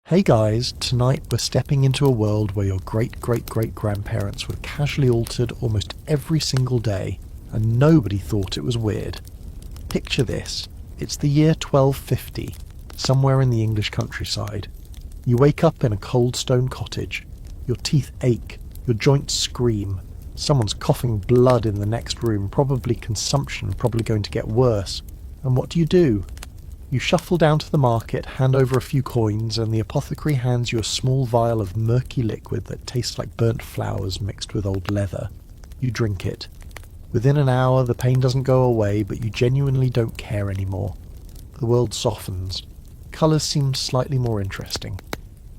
Hey guys, tonight we're stepping into a world where your great-great-great-grandparents were casually altered almost every single day, and nobody thought it was weird. Picture this. It's the year 1250, somewhere in the English countryside. You wake up in a cold stone cottage. Your teeth ache, your joints scream. Someone's coughing blood in the next room, probably consumption, probably going to get worse. And what do? You shuffle down to the market, hand over a few coins, and the apothecary hands you a small vial of murky liquid that tastes like burnt flowers mixed with old leather. You drink it. Within an hour, the pain doesn't go away, but you genuinely don't care anymore. The world softens. Colours seem slightly more interesting.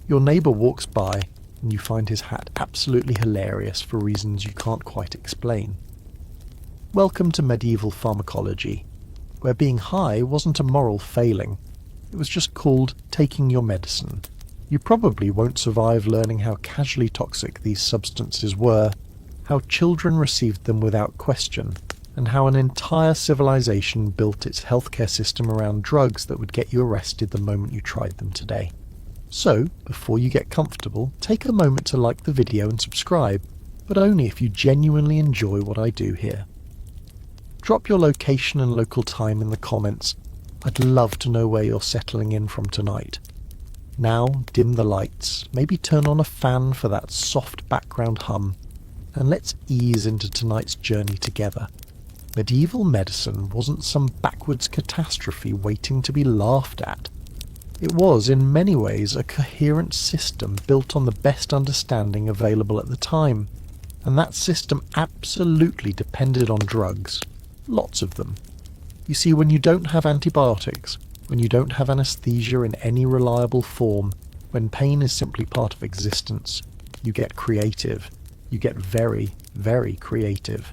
Your neighbour walks by, and you find his hat absolutely hilarious for reasons you can't quite explain. Welcome to medieval pharmacology, where being high wasn't a moral failing. It was just called taking your medicine. You probably won't survive learning how casually toxic these substances were, how children received them without question, and how an entire civilization built its healthcare system around drugs that would get you arrested the moment you tried them today. So, before you get comfortable, take a moment to like the video and subscribe, but only if you genuinely enjoy what I do here. Drop your location and local time in the comments. I'd love to know where you're settling in from tonight. Now, dim the lights, maybe turn on a fan for that soft background hum, and let's ease into tonight's journey together. Medieval medicine wasn't some backwards catastrophe waiting to be laughed at. It was, in many ways, a coherent system built on the best understanding available at the time, and that system absolutely depended on drugs. Lots of them. You see, when you don't have antibiotics, when you don't have anesthesia in any reliable form, when pain is simply part of existence, you get creative. You get very, very creative.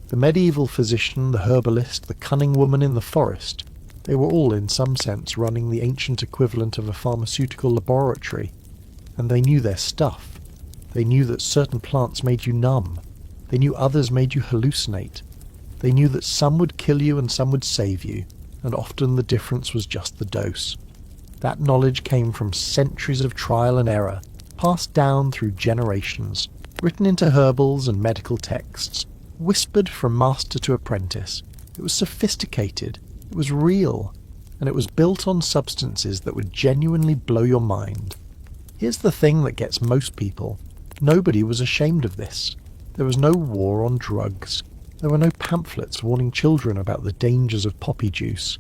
The medieval physician, the herbalist, the cunning woman in the forest, they were all in some sense running the ancient equivalent of a pharmaceutical laboratory, and they knew their stuff. They knew that certain plants made you numb. They knew others made you hallucinate. They knew that some would kill you and some would save you, and often the difference was just the dose. That knowledge came from centuries of trial and error, passed down through generations, written into herbals and medical texts, whispered from master to apprentice. It was sophisticated, it was real, and it was built on substances that would genuinely blow your mind. Here's the thing that gets most people. Nobody was ashamed of this. There was no war on drugs. There were no pamphlets warning children about the dangers of poppy juice.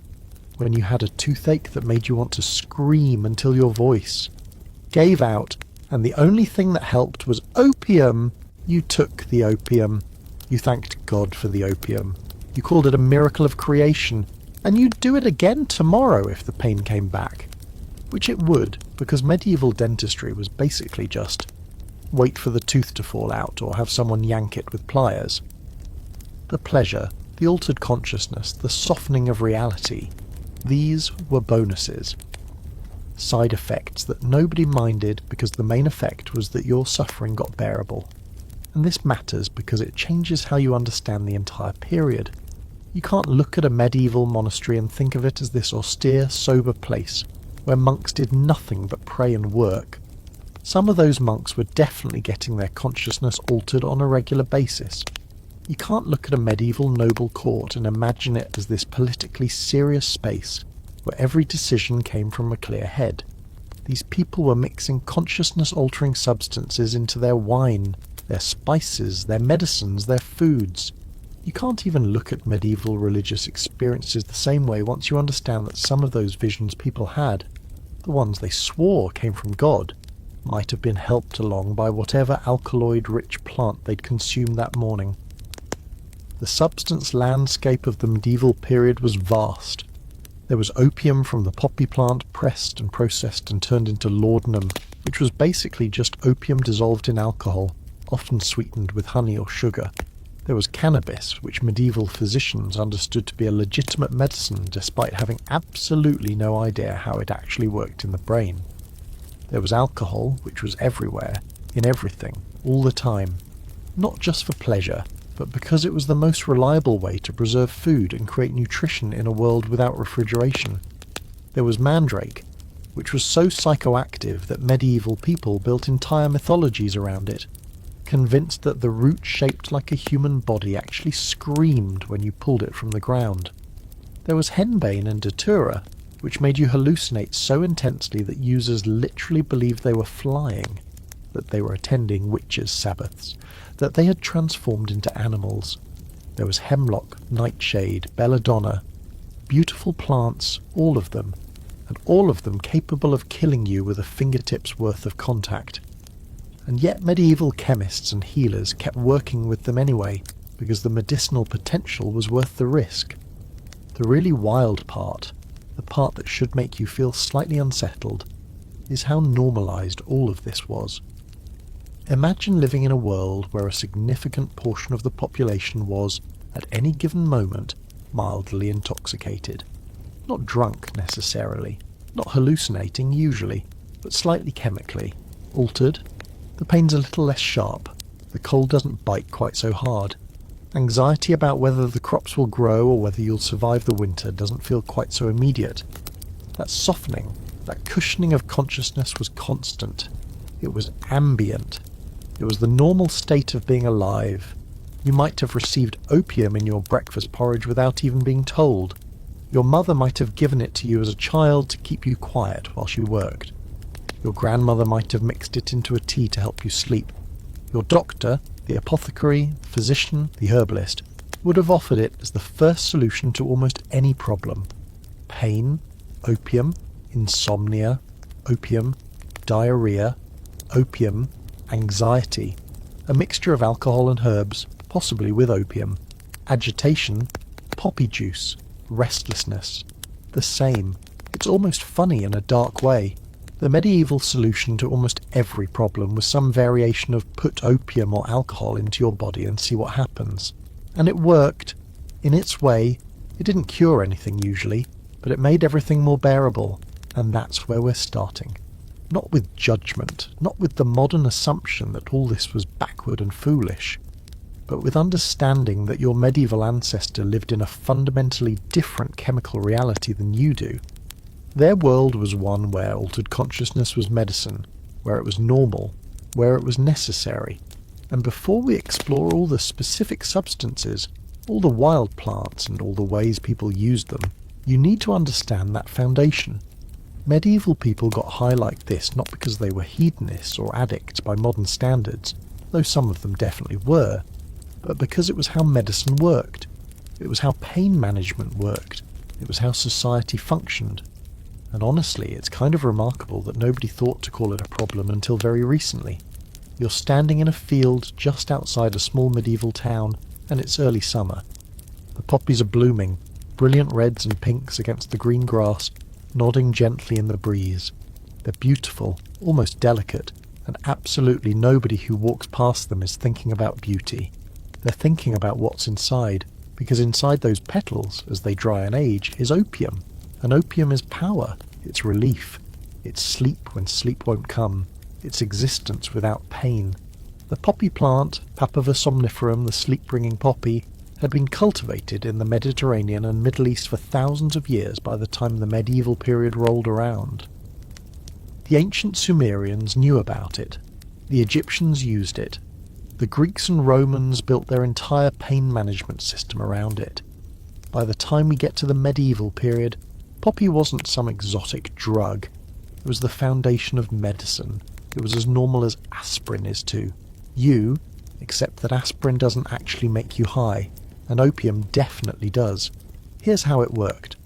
When you had a toothache that made you want to scream until your voice gave out, and the only thing that helped was opium, you took the opium. You thanked God for the opium. You called it a miracle of creation, and you'd do it again tomorrow if the pain came back. Which it would, because medieval dentistry was basically just wait for the tooth to fall out or have someone yank it with pliers. The pleasure, the altered consciousness, the softening of reality, these were bonuses. Side effects that nobody minded because the main effect was that your suffering got bearable. And this matters because it changes how you understand the entire period. You can't look at a medieval monastery and think of it as this austere, sober place where monks did nothing but pray and work. Some of those monks were definitely getting their consciousness altered on a regular basis. You can't look at a medieval noble court and imagine it as this politically serious space where every decision came from a clear head. These people were mixing consciousness-altering substances into their wine, their spices, their medicines, their foods. You can't even look at medieval religious experiences the same way once you understand that some of those visions people had, the ones they swore came from God, might have been helped along by whatever alkaloid-rich plant they'd consumed that morning. The substance landscape of the medieval period was vast. There was opium from the poppy plant pressed and processed and turned into laudanum, which was basically just opium dissolved in alcohol, often sweetened with honey or sugar. There was cannabis, which medieval physicians understood to be a legitimate medicine despite having absolutely no idea how it actually worked in the brain. There was alcohol, which was everywhere, in everything, all the time, not just for pleasure, but because it was the most reliable way to preserve food and create nutrition in a world without refrigeration. There was mandrake, which was so psychoactive that medieval people built entire mythologies around it, convinced that the root shaped like a human body actually screamed when you pulled it from the ground. There was henbane and datura, which made you hallucinate so intensely that users literally believed they were flying, that they were attending witches' sabbaths, that they had transformed into animals. There was hemlock, nightshade, belladonna, beautiful plants, all of them, and all of them capable of killing you with a fingertip's worth of contact. And yet medieval chemists and healers kept working with them anyway, because the medicinal potential was worth the risk. The really wild part, the part that should make you feel slightly unsettled, is how normalised all of this was. Imagine living in a world where a significant portion of the population was, at any given moment, mildly intoxicated. Not drunk necessarily, not hallucinating usually, but slightly chemically, altered. The pain's a little less sharp, the cold doesn't bite quite so hard. Anxiety about whether the crops will grow or whether you'll survive the winter doesn't feel quite so immediate. That softening, that cushioning of consciousness was constant. It was ambient. It was the normal state of being alive. You might have received opium in your breakfast porridge without even being told. Your mother might have given it to you as a child to keep you quiet while she worked. Your grandmother might have mixed it into a tea to help you sleep. Your doctor, the apothecary, physician, the herbalist, would have offered it as the first solution to almost any problem. Pain, opium, insomnia, opium, diarrhea, opium, anxiety, a mixture of alcohol and herbs, possibly with opium, agitation, poppy juice, restlessness. The same. It's almost funny in a dark way. The medieval solution to almost every problem was some variation of put opium or alcohol into your body and see what happens. And it worked. In its way, it didn't cure anything usually, but it made everything more bearable, and that's where we're starting. Not with judgment, not with the modern assumption that all this was backward and foolish, but with understanding that your medieval ancestor lived in a fundamentally different chemical reality than you do. Their world was one where altered consciousness was medicine, where it was normal, where it was necessary. And before we explore all the specific substances, all the wild plants and all the ways people used them, you need to understand that foundation. Medieval people got high like this not because they were hedonists or addicts by modern standards, though some of them definitely were, but because it was how medicine worked. It was how pain management worked. It was how society functioned. And honestly, it's kind of remarkable that nobody thought to call it a problem until very recently. You're standing in a field just outside a small medieval town, and it's early summer. The poppies are blooming, brilliant reds and pinks against the green grass, nodding gently in the breeze. They're beautiful, almost delicate, and absolutely nobody who walks past them is thinking about beauty. They're thinking about what's inside, because inside those petals, as they dry and age, is opium. And opium is power, it's relief, it's sleep when sleep won't come, it's existence without pain. The poppy plant, Papaver somniferum, the sleep-bringing poppy, had been cultivated in the Mediterranean and Middle East for thousands of years by the time the medieval period rolled around. The ancient Sumerians knew about it, the Egyptians used it, the Greeks and Romans built their entire pain management system around it. By the time we get to the medieval period, poppy wasn't some exotic drug. It was the foundation of medicine. It was as normal as aspirin is to you, except that aspirin doesn't actually make you high, and opium definitely does. Here's how it worked.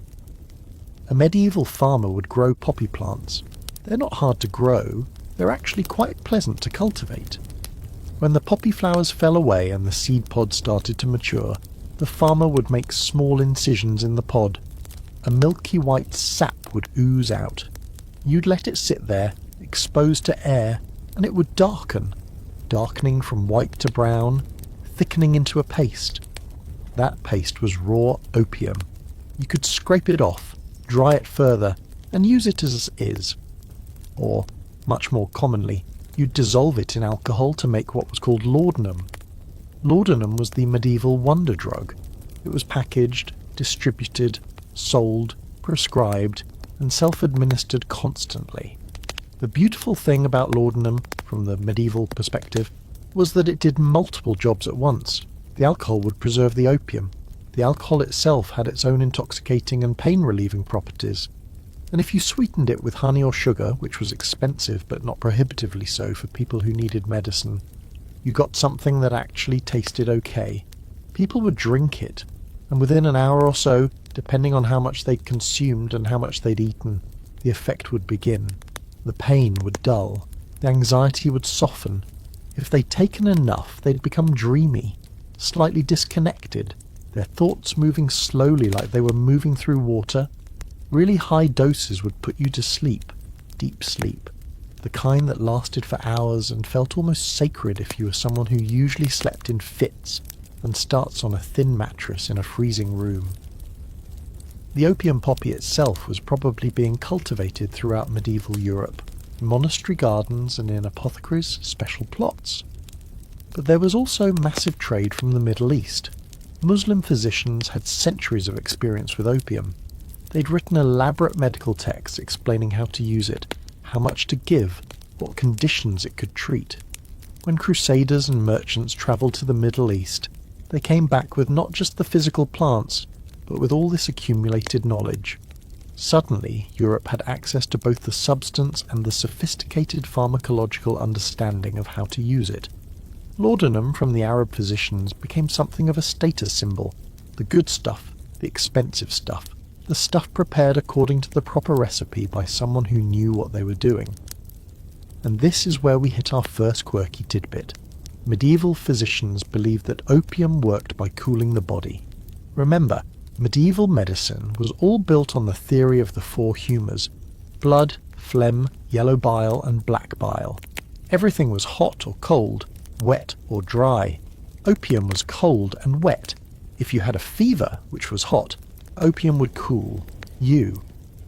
A medieval farmer would grow poppy plants. They're not hard to grow, they're actually quite pleasant to cultivate. When the poppy flowers fell away and the seed pod started to mature, the farmer would make small incisions in the pod. A milky white sap would ooze out. You'd let it sit there, exposed to air, and it would darken, darkening from white to brown, thickening into a paste. That paste was raw opium. You could scrape it off, dry it further, and use it as is. Or, much more commonly, you'd dissolve it in alcohol to make what was called laudanum. Laudanum was the medieval wonder drug. It was packaged, distributed, sold, prescribed, and self-administered constantly. The beautiful thing about laudanum, from the medieval perspective, was that it did multiple jobs at once. The alcohol would preserve the opium. The alcohol itself had its own intoxicating and pain-relieving properties. And if you sweetened it with honey or sugar, which was expensive but not prohibitively so for people who needed medicine, you got something that actually tasted okay. People would drink it, and within an hour or so, depending on how much they'd consumed and how much they'd eaten, the effect would begin. The pain would dull. The anxiety would soften. If they'd taken enough, they'd become dreamy, slightly disconnected, their thoughts moving slowly like they were moving through water. Really high doses would put you to sleep, deep sleep, the kind that lasted for hours and felt almost sacred if you were someone who usually slept in fits and starts on a thin mattress in a freezing room. The opium poppy itself was probably being cultivated throughout medieval Europe, in monastery gardens and in apothecaries' special plots. But there was also massive trade from the Middle East. Muslim physicians had centuries of experience with opium. They'd written elaborate medical texts explaining how to use it, how much to give, what conditions it could treat. When crusaders and merchants travelled to the Middle East, they came back with not just the physical plants, but with all this accumulated knowledge. Suddenly, Europe had access to both the substance and the sophisticated pharmacological understanding of how to use it. Laudanum from the Arab physicians became something of a status symbol, the good stuff, the expensive stuff, the stuff prepared according to the proper recipe by someone who knew what they were doing. And this is where we hit our first quirky tidbit. Medieval physicians believed that opium worked by cooling the body. Remember, medieval medicine was all built on the theory of the four humours: blood, phlegm, yellow bile and black bile. Everything was hot or cold, wet or dry. Opium was cold and wet. If you had a fever, which was hot, opium would cool you.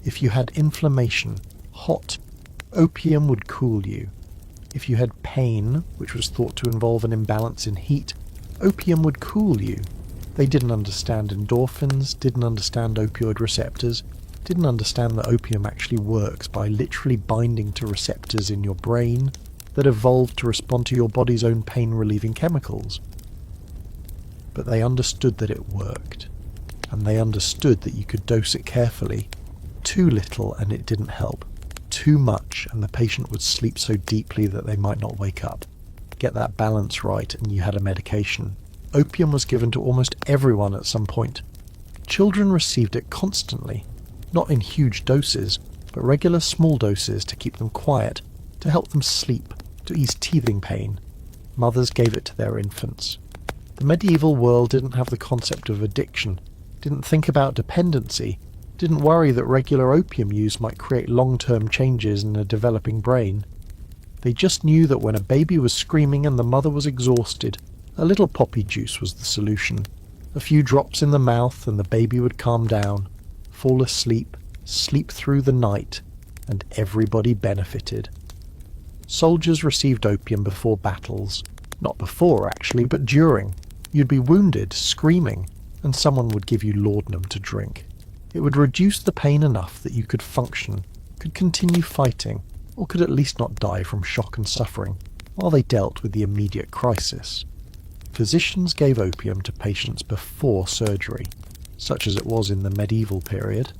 If you had inflammation, hot, opium would cool you. If you had pain, which was thought to involve an imbalance in heat, opium would cool you. They didn't understand endorphins, didn't understand opioid receptors, didn't understand that opium actually works by literally binding to receptors in your brain that evolved to respond to your body's own pain-relieving chemicals. But they understood that it worked, and they understood that you could dose it carefully. Too little and it didn't help. Too much and the patient would sleep so deeply that they might not wake up. Get that balance right and you had a medication. Opium was given to almost everyone at some point. Children received it constantly, not in huge doses, but regular small doses to keep them quiet, to help them sleep, to ease teething pain. Mothers gave it to their infants. The medieval world didn't have the concept of addiction, didn't think about dependency, didn't worry that regular opium use might create long-term changes in a developing brain. They just knew that when a baby was screaming and the mother was exhausted, a little poppy juice was the solution. A few drops in the mouth and the baby would calm down, fall asleep, sleep through the night, and everybody benefited. Soldiers received opium before battles. Not before, actually, but during. You'd be wounded, screaming, and someone would give you laudanum to drink. It would reduce the pain enough that you could function, could continue fighting, or could at least not die from shock and suffering, while they dealt with the immediate crisis. Physicians gave opium to patients before surgery, such as it was in the medieval period.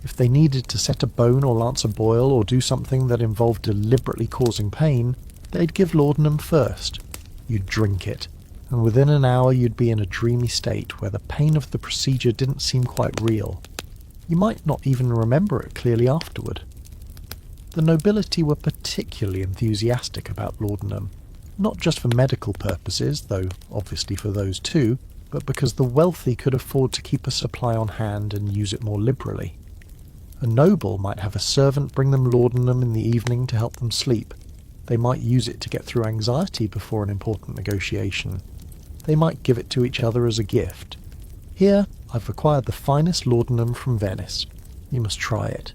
If they needed to set a bone or lance a boil or do something that involved deliberately causing pain, they'd give laudanum first. You'd drink it, and within an hour you'd be in a dreamy state where the pain of the procedure didn't seem quite real. You might not even remember it clearly afterward. The nobility were particularly enthusiastic about laudanum, not just for medical purposes, though obviously for those too, but because the wealthy could afford to keep a supply on hand and use it more liberally. A noble might have a servant bring them laudanum in the evening to help them sleep. They might use it to get through anxiety before an important negotiation. They might give it to each other as a gift. Here, I've acquired the finest laudanum from Venice. You must try it.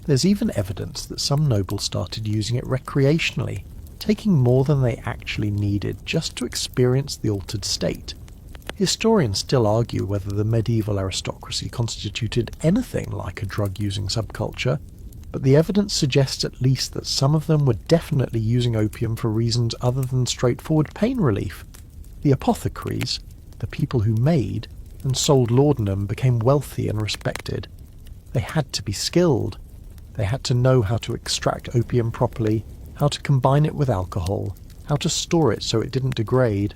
There's even evidence that some nobles started using it recreationally, taking more than they actually needed just to experience the altered state. Historians still argue whether the medieval aristocracy constituted anything like a drug-using subculture, but the evidence suggests at least that some of them were definitely using opium for reasons other than straightforward pain relief. The apothecaries, the people who made and sold laudanum, became wealthy and respected. They had to be skilled. They had to know how to extract opium properly, how to combine it with alcohol, how to store it so it didn't degrade.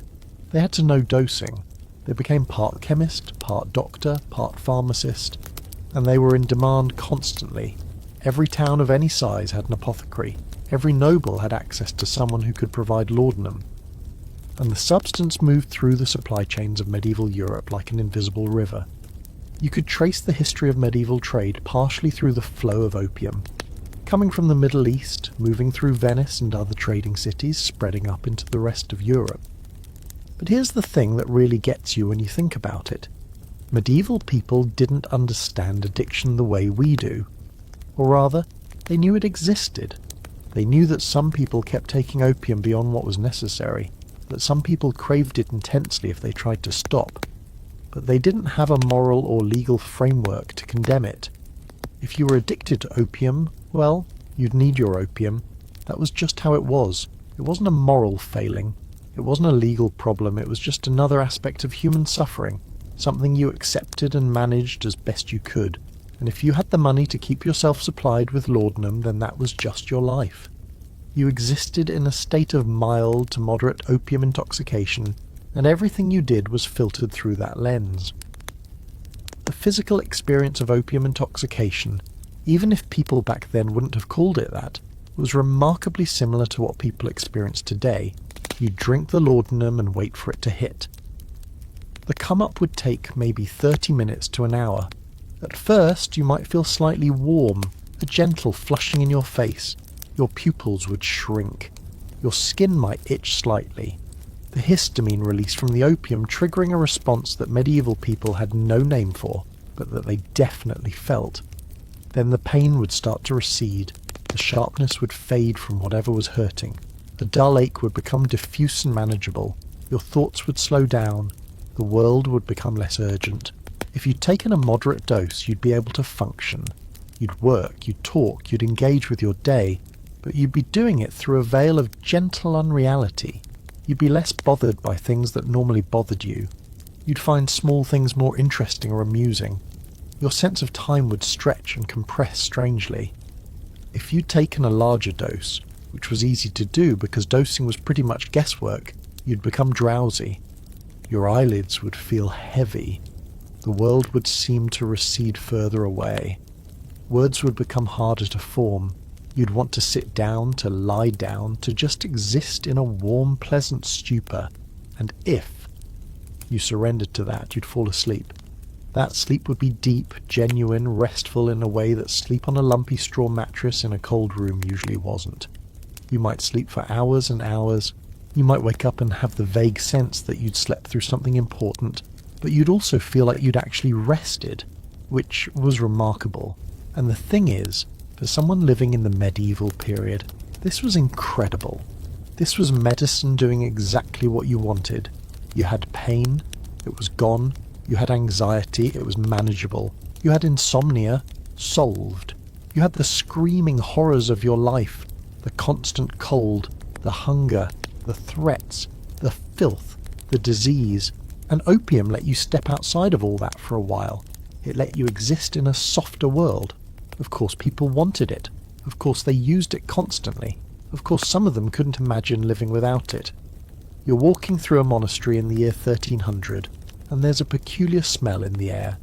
They had to know dosing. They became part chemist, part doctor, part pharmacist, and they were in demand constantly. Every town of any size had an apothecary. Every noble had access to someone who could provide laudanum. And the substance moved through the supply chains of medieval Europe like an invisible river. You could trace the history of medieval trade partially through the flow of opium, coming from the Middle East, moving through Venice and other trading cities, spreading up into the rest of Europe. But here's the thing that really gets you when you think about it. Medieval people didn't understand addiction the way we do. Or rather, they knew it existed. They knew that some people kept taking opium beyond what was necessary, that some people craved it intensely if they tried to stop. But they didn't have a moral or legal framework to condemn it. If you were addicted to opium, well, you'd need your opium. That was just how it was. It wasn't a moral failing. It wasn't a legal problem. It was just another aspect of human suffering, something you accepted and managed as best you could. And if you had the money to keep yourself supplied with laudanum, then that was just your life. You existed in a state of mild to moderate opium intoxication, and everything you did was filtered through that lens. The physical experience of opium intoxication, even if people back then wouldn't have called it that, was remarkably similar to what people experience today. You drink the laudanum and wait for it to hit. The come-up would take maybe 30 minutes to an hour. At first, you might feel slightly warm, a gentle flushing in your face. Your pupils would shrink. Your skin might itch slightly. The histamine released from the opium triggering a response that medieval people had no name for, but that they definitely felt. Then the pain would start to recede. The sharpness would fade from whatever was hurting. The dull ache would become diffuse and manageable. Your thoughts would slow down. The world would become less urgent. If you'd taken a moderate dose, you'd be able to function. You'd work, you'd talk, you'd engage with your day, but you'd be doing it through a veil of gentle unreality. You'd be less bothered by things that normally bothered you. You'd find small things more interesting or amusing. Your sense of time would stretch and compress strangely. If you'd taken a larger dose, which was easy to do because dosing was pretty much guesswork, you'd become drowsy. Your eyelids would feel heavy. The world would seem to recede further away. Words would become harder to form. You'd want to sit down, to lie down, to just exist in a warm, pleasant stupor. And if you surrendered to that, you'd fall asleep. That sleep would be deep, genuine, restful in a way that sleep on a lumpy straw mattress in a cold room usually wasn't. You might sleep for hours and hours. You might wake up and have the vague sense that you'd slept through something important, but you'd also feel like you'd actually rested, which was remarkable. And the thing is, for someone living in the medieval period, this was incredible. This was medicine doing exactly what you wanted. You had pain, it was gone. You had anxiety, it was manageable. You had insomnia, solved. You had the screaming horrors of your life, the constant cold, the hunger, the threats, the filth, the disease. And opium let you step outside of all that for a while. It let you exist in a softer world. Of course people wanted it. Of course they used it constantly. Of course some of them couldn't imagine living without it. You're walking through a monastery in the year 1300, and there's a peculiar smell in the air.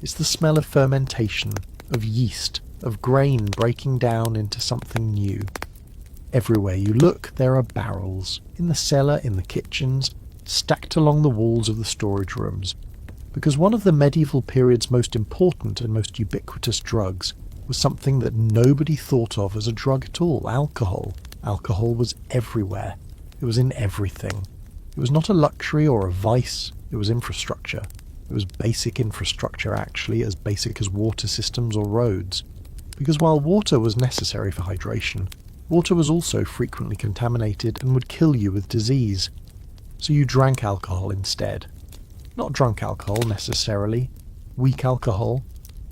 It's the smell of fermentation, of yeast, of grain breaking down into something new. Everywhere you look, there are barrels, in the cellar, in the kitchens, stacked along the walls of the storage rooms. Because one of the medieval period's most important and most ubiquitous drugs was something that nobody thought of as a drug at all: alcohol. Alcohol was everywhere. It was in everything. It was not a luxury or a vice, it was infrastructure. It was basic infrastructure, actually, as basic as water systems or roads. Because while water was necessary for hydration, water was also frequently contaminated and would kill you with disease. So you drank alcohol instead. Not drunk alcohol necessarily, weak alcohol,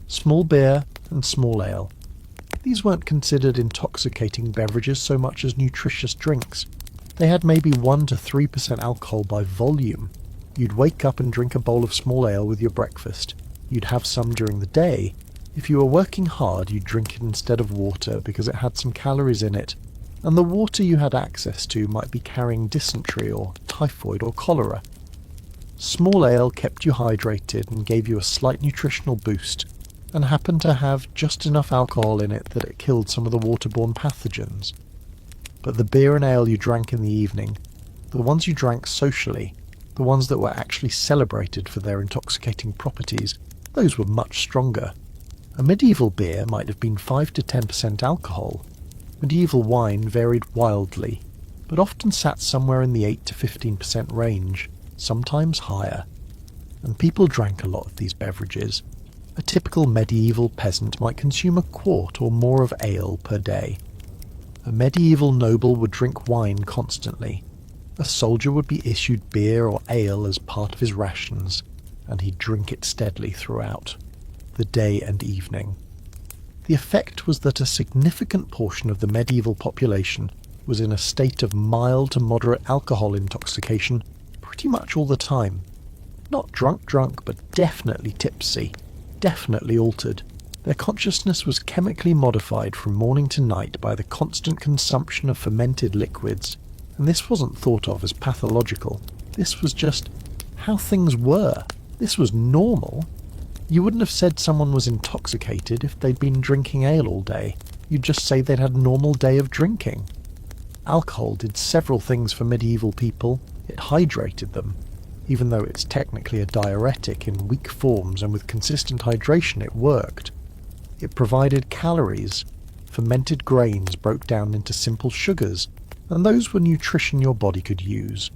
small beer and small ale. These weren't considered intoxicating beverages so much as nutritious drinks. They had maybe 1 to 3% alcohol by volume. You'd wake up and drink a bowl of small ale with your breakfast. You'd have some during the day. If you were working hard, you'd drink it instead of water because it had some calories in it, and the water you had access to might be carrying dysentery or typhoid or cholera. Small ale kept you hydrated and gave you a slight nutritional boost, and happened to have just enough alcohol in it that it killed some of the waterborne pathogens. But the beer and ale you drank in the evening, the ones you drank socially, the ones that were actually celebrated for their intoxicating properties, those were much stronger. A medieval beer might have been 5 to 10% alcohol. Medieval wine varied wildly, but often sat somewhere in the 8 to 15% range, sometimes higher. And people drank a lot of these beverages. A typical medieval peasant might consume a quart or more of ale per day. A medieval noble would drink wine constantly. A soldier would be issued beer or ale as part of his rations, and he'd drink it steadily throughout the day and evening. The effect was that a significant portion of the medieval population was in a state of mild to moderate alcohol intoxication pretty much all the time. Not drunk, but definitely tipsy, definitely altered. Their consciousness was chemically modified from morning to night by the constant consumption of fermented liquids, and this wasn't thought of as pathological. This was just how things were. This was normal. You wouldn't have said someone was intoxicated if they'd been drinking ale all day. You'd just say they'd had a normal day of drinking. Alcohol did several things for medieval people. It hydrated them. Even though it's technically a diuretic in weak forms and with consistent hydration, it worked. It provided calories. Fermented grains broke down into simple sugars, and those were nutrition your body could use.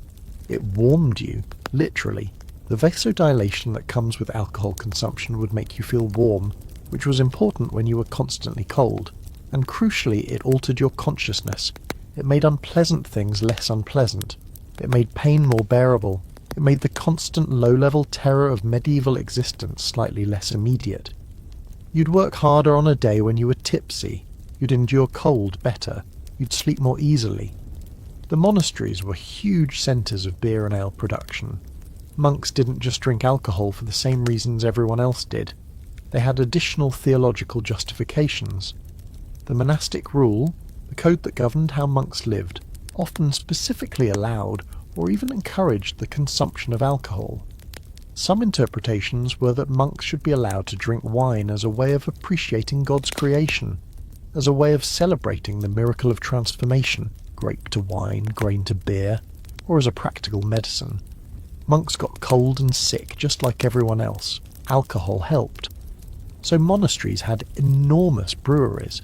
It warmed you, literally. The vasodilation that comes with alcohol consumption would make you feel warm, which was important when you were constantly cold. And crucially, it altered your consciousness. It made unpleasant things less unpleasant. It made pain more bearable. It made the constant low-level terror of medieval existence slightly less immediate. You'd work harder on a day when you were tipsy. You'd endure cold better. You'd sleep more easily. The monasteries were huge centres of beer and ale production. Monks didn't just drink alcohol for the same reasons everyone else did. They had additional theological justifications. The monastic rule, the code that governed how monks lived, often specifically allowed or even encouraged the consumption of alcohol. Some interpretations were that monks should be allowed to drink wine as a way of appreciating God's creation, as a way of celebrating the miracle of transformation, grape to wine, grain to beer, or as a practical medicine. Monks got cold and sick just like everyone else. Alcohol helped. So monasteries had enormous breweries.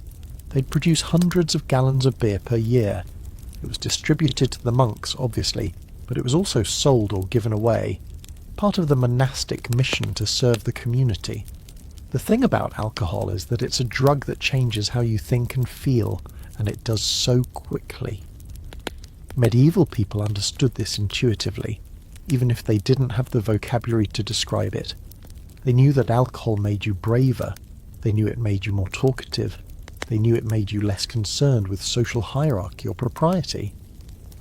They'd produce hundreds of gallons of beer per year. It was distributed to the monks, obviously, but it was also sold or given away, part of the monastic mission to serve the community. The thing about alcohol is that it's a drug that changes how you think and feel, and it does so quickly. Medieval people understood this intuitively, even if they didn't have the vocabulary to describe it. They knew that alcohol made you braver. They knew it made you more talkative. They knew it made you less concerned with social hierarchy or propriety.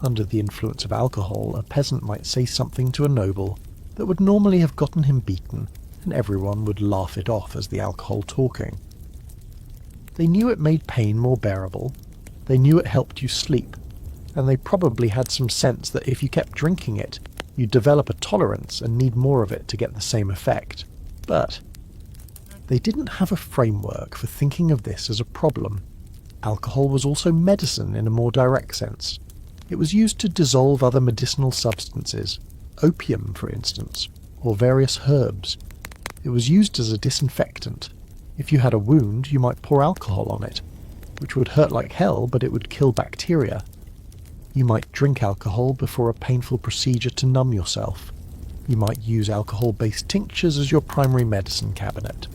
Under the influence of alcohol, a peasant might say something to a noble that would normally have gotten him beaten, and everyone would laugh it off as the alcohol talking. They knew it made pain more bearable. They knew it helped you sleep. And they probably had some sense that if you kept drinking it, you'd develop a tolerance and need more of it to get the same effect. But they didn't have a framework for thinking of this as a problem. Alcohol was also medicine in a more direct sense. It was used to dissolve other medicinal substances, opium for instance, or various herbs. It was used as a disinfectant. If you had a wound, you might pour alcohol on it, which would hurt like hell, but it would kill bacteria. You might drink alcohol before a painful procedure to numb yourself. You might use alcohol-based tinctures as your primary medicine cabinet.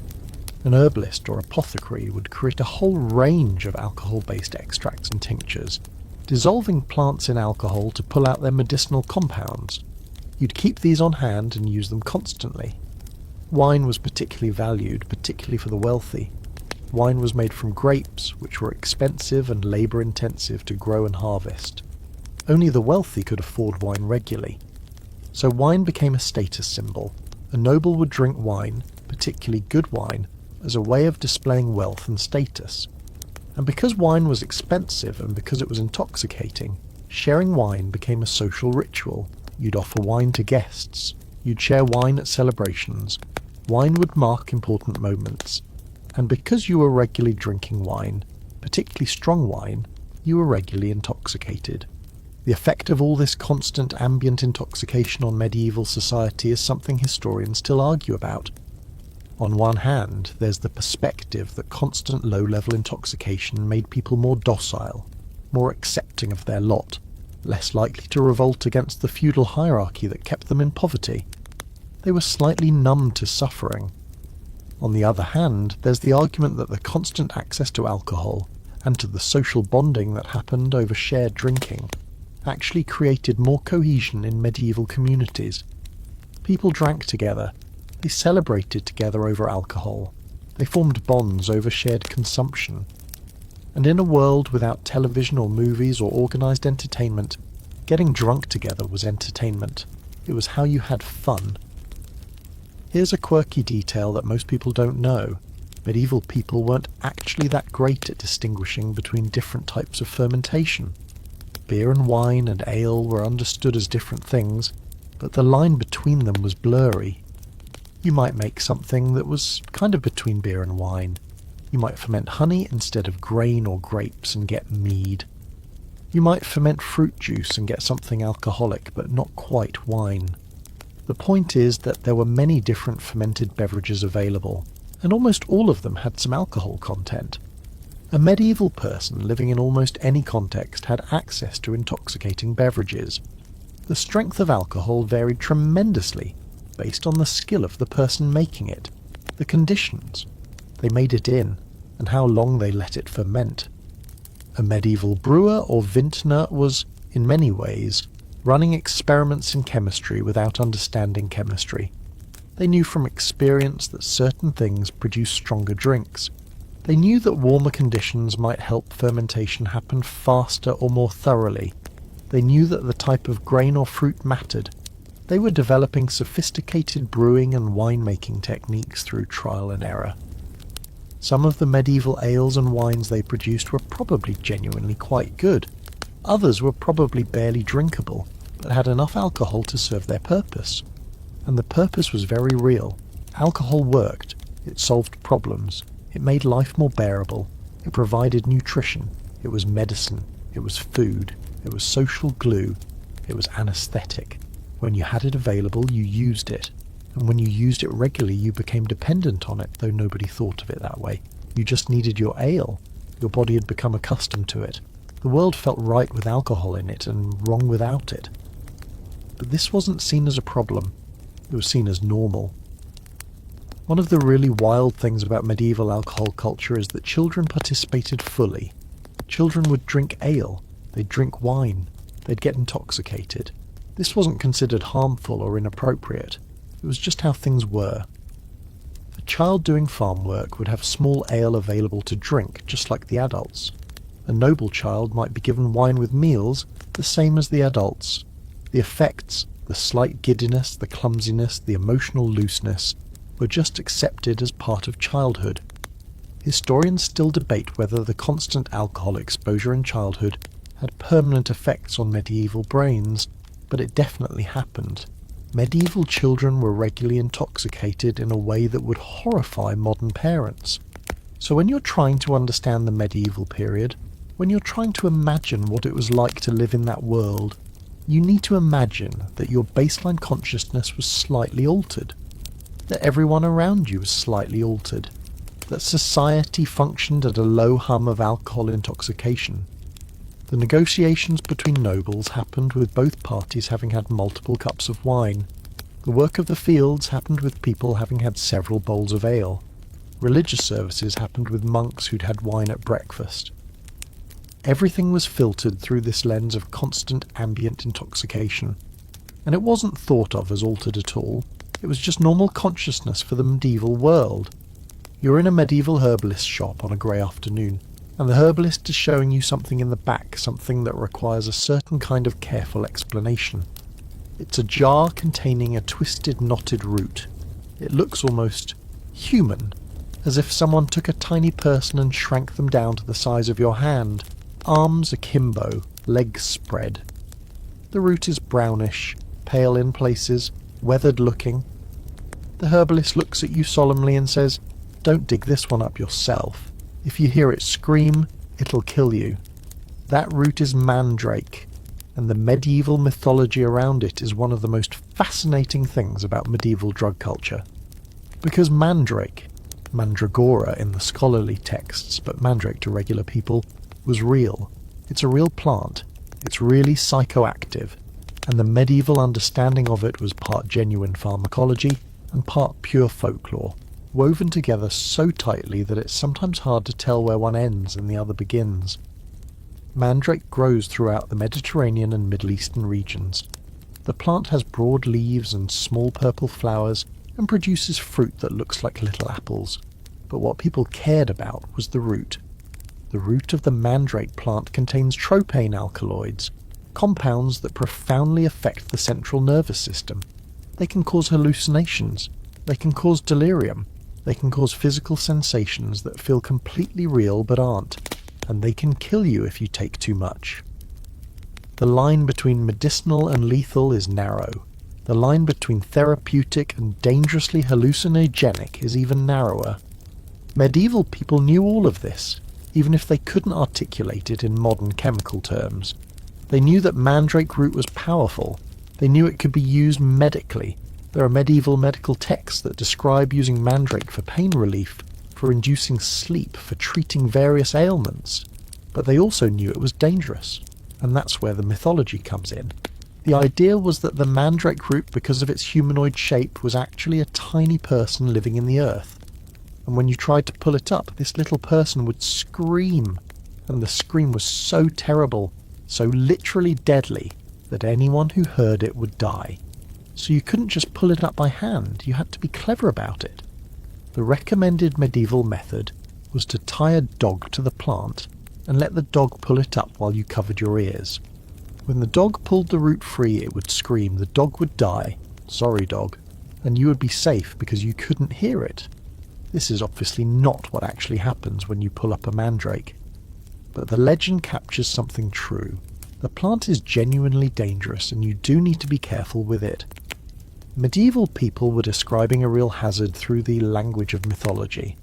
An herbalist or apothecary would create a whole range of alcohol-based extracts and tinctures, dissolving plants in alcohol to pull out their medicinal compounds. You'd keep these on hand and use them constantly. Wine was particularly valued, particularly for the wealthy. Wine was made from grapes, which were expensive and labour-intensive to grow and harvest. Only the wealthy could afford wine regularly. So wine became a status symbol. A noble would drink wine, particularly good wine, as a way of displaying wealth and status. And because wine was expensive and because it was intoxicating, sharing wine became a social ritual. You'd offer wine to guests. You'd share wine at celebrations. Wine would mark important moments. And because you were regularly drinking wine, particularly strong wine, you were regularly intoxicated. The effect of all this constant ambient intoxication on medieval society is something historians still argue about. On one hand, there's the perspective that constant low-level intoxication made people more docile, more accepting of their lot, less likely to revolt against the feudal hierarchy that kept them in poverty. They were slightly numb to suffering. On the other hand, there's the argument that the constant access to alcohol, and to the social bonding that happened over shared drinking, actually created more cohesion in medieval communities. People drank together. They celebrated together over alcohol. They formed bonds over shared consumption. And in a world without television or movies or organised entertainment, getting drunk together was entertainment. It was how you had fun. Here's a quirky detail that most people don't know. Medieval people weren't actually that great at distinguishing between different types of fermentation. Beer and wine and ale were understood as different things, but the line between them was blurry. You might make something that was kind of between beer and wine. You might ferment honey instead of grain or grapes and get mead. You might ferment fruit juice and get something alcoholic, but not quite wine. The point is that there were many different fermented beverages available, and almost all of them had some alcohol content. A medieval person living in almost any context had access to intoxicating beverages. The strength of alcohol varied tremendously, based on the skill of the person making it, the conditions they made it in, and how long they let it ferment. A medieval brewer or vintner was, in many ways, running experiments in chemistry without understanding chemistry. They knew from experience that certain things produce stronger drinks. They knew that warmer conditions might help fermentation happen faster or more thoroughly. They knew that the type of grain or fruit mattered. They were developing sophisticated brewing and winemaking techniques through trial and error. Some of the medieval ales and wines they produced were probably genuinely quite good. Others were probably barely drinkable, but had enough alcohol to serve their purpose. And the purpose was very real. Alcohol worked. It solved problems. It made life more bearable. It provided nutrition. It was medicine. It was food. It was social glue. It was anesthetic. When you had it available, you used it. And when you used it regularly, you became dependent on it, though nobody thought of it that way. You just needed your ale. Your body had become accustomed to it. The world felt right with alcohol in it and wrong without it. But this wasn't seen as a problem. It was seen as normal. One of the really wild things about medieval alcohol culture is that children participated fully. Children would drink ale. They'd drink wine. They'd get intoxicated. This wasn't considered harmful or inappropriate. It was just how things were. A child doing farm work would have small ale available to drink, just like the adults. A noble child might be given wine with meals, the same as the adults. The effects, the slight giddiness, the clumsiness, the emotional looseness, were just accepted as part of childhood. Historians still debate whether the constant alcohol exposure in childhood had permanent effects on medieval brains, but it definitely happened. Medieval children were regularly intoxicated in a way that would horrify modern parents. So when you're trying to understand the medieval period, when you're trying to imagine what it was like to live in that world, you need to imagine that your baseline consciousness was slightly altered, that everyone around you was slightly altered, that society functioned at a low hum of alcohol intoxication. The negotiations between nobles happened with both parties having had multiple cups of wine. The work of the fields happened with people having had several bowls of ale. Religious services happened with monks who'd had wine at breakfast. Everything was filtered through this lens of constant ambient intoxication. and it wasn't thought of as altered at all. It was just normal consciousness for the medieval world. You're in a medieval herbalist shop on a grey afternoon, and the herbalist is showing you something in the back, something that requires a certain kind of careful explanation. It's a jar containing a twisted, knotted root. It looks almost human, as if someone took a tiny person and shrank them down to the size of your hand, arms akimbo, legs spread. The root is brownish, pale in places, weathered looking. The herbalist looks at you solemnly and says, "Don't dig this one up yourself. If you hear it scream, it'll kill you." That root is mandrake, and the medieval mythology around it is one of the most fascinating things about medieval drug culture. Because mandrake, mandragora in the scholarly texts, but mandrake to regular people, was real. It's a real plant. It's really psychoactive, and the medieval understanding of it was part genuine pharmacology and part pure folklore, woven together so tightly that it's sometimes hard to tell where one ends and the other begins. Mandrake grows throughout the Mediterranean and Middle Eastern regions. The plant has broad leaves and small purple flowers and produces fruit that looks like little apples. But what people cared about was the root. The root of the mandrake plant contains tropane alkaloids, compounds that profoundly affect the central nervous system. They can cause hallucinations, they can cause delirium, they can cause physical sensations that feel completely real but aren't, and they can kill you if you take too much. The line between medicinal and lethal is narrow. The line between therapeutic and dangerously hallucinogenic is even narrower. Medieval people knew all of this, even if they couldn't articulate it in modern chemical terms. They knew that mandrake root was powerful. They knew it could be used medically. There are medieval medical texts that describe using mandrake for pain relief, for inducing sleep, for treating various ailments. But they also knew it was dangerous, and that's where the mythology comes in. The idea was that the mandrake root, because of its humanoid shape, was actually a tiny person living in the earth. And when you tried to pull it up, this little person would scream, and the scream was so terrible, so literally deadly, that anyone who heard it would die. So you couldn't just pull it up by hand, you had to be clever about it. The recommended medieval method was to tie a dog to the plant and let the dog pull it up while you covered your ears. When the dog pulled the root free, it would scream, the dog would die, sorry dog, and you would be safe because you couldn't hear it. This is obviously not what actually happens when you pull up a mandrake. But the legend captures something true. The plant is genuinely dangerous and you do need to be careful with it. Medieval people were describing a real hazard through the language of mythology.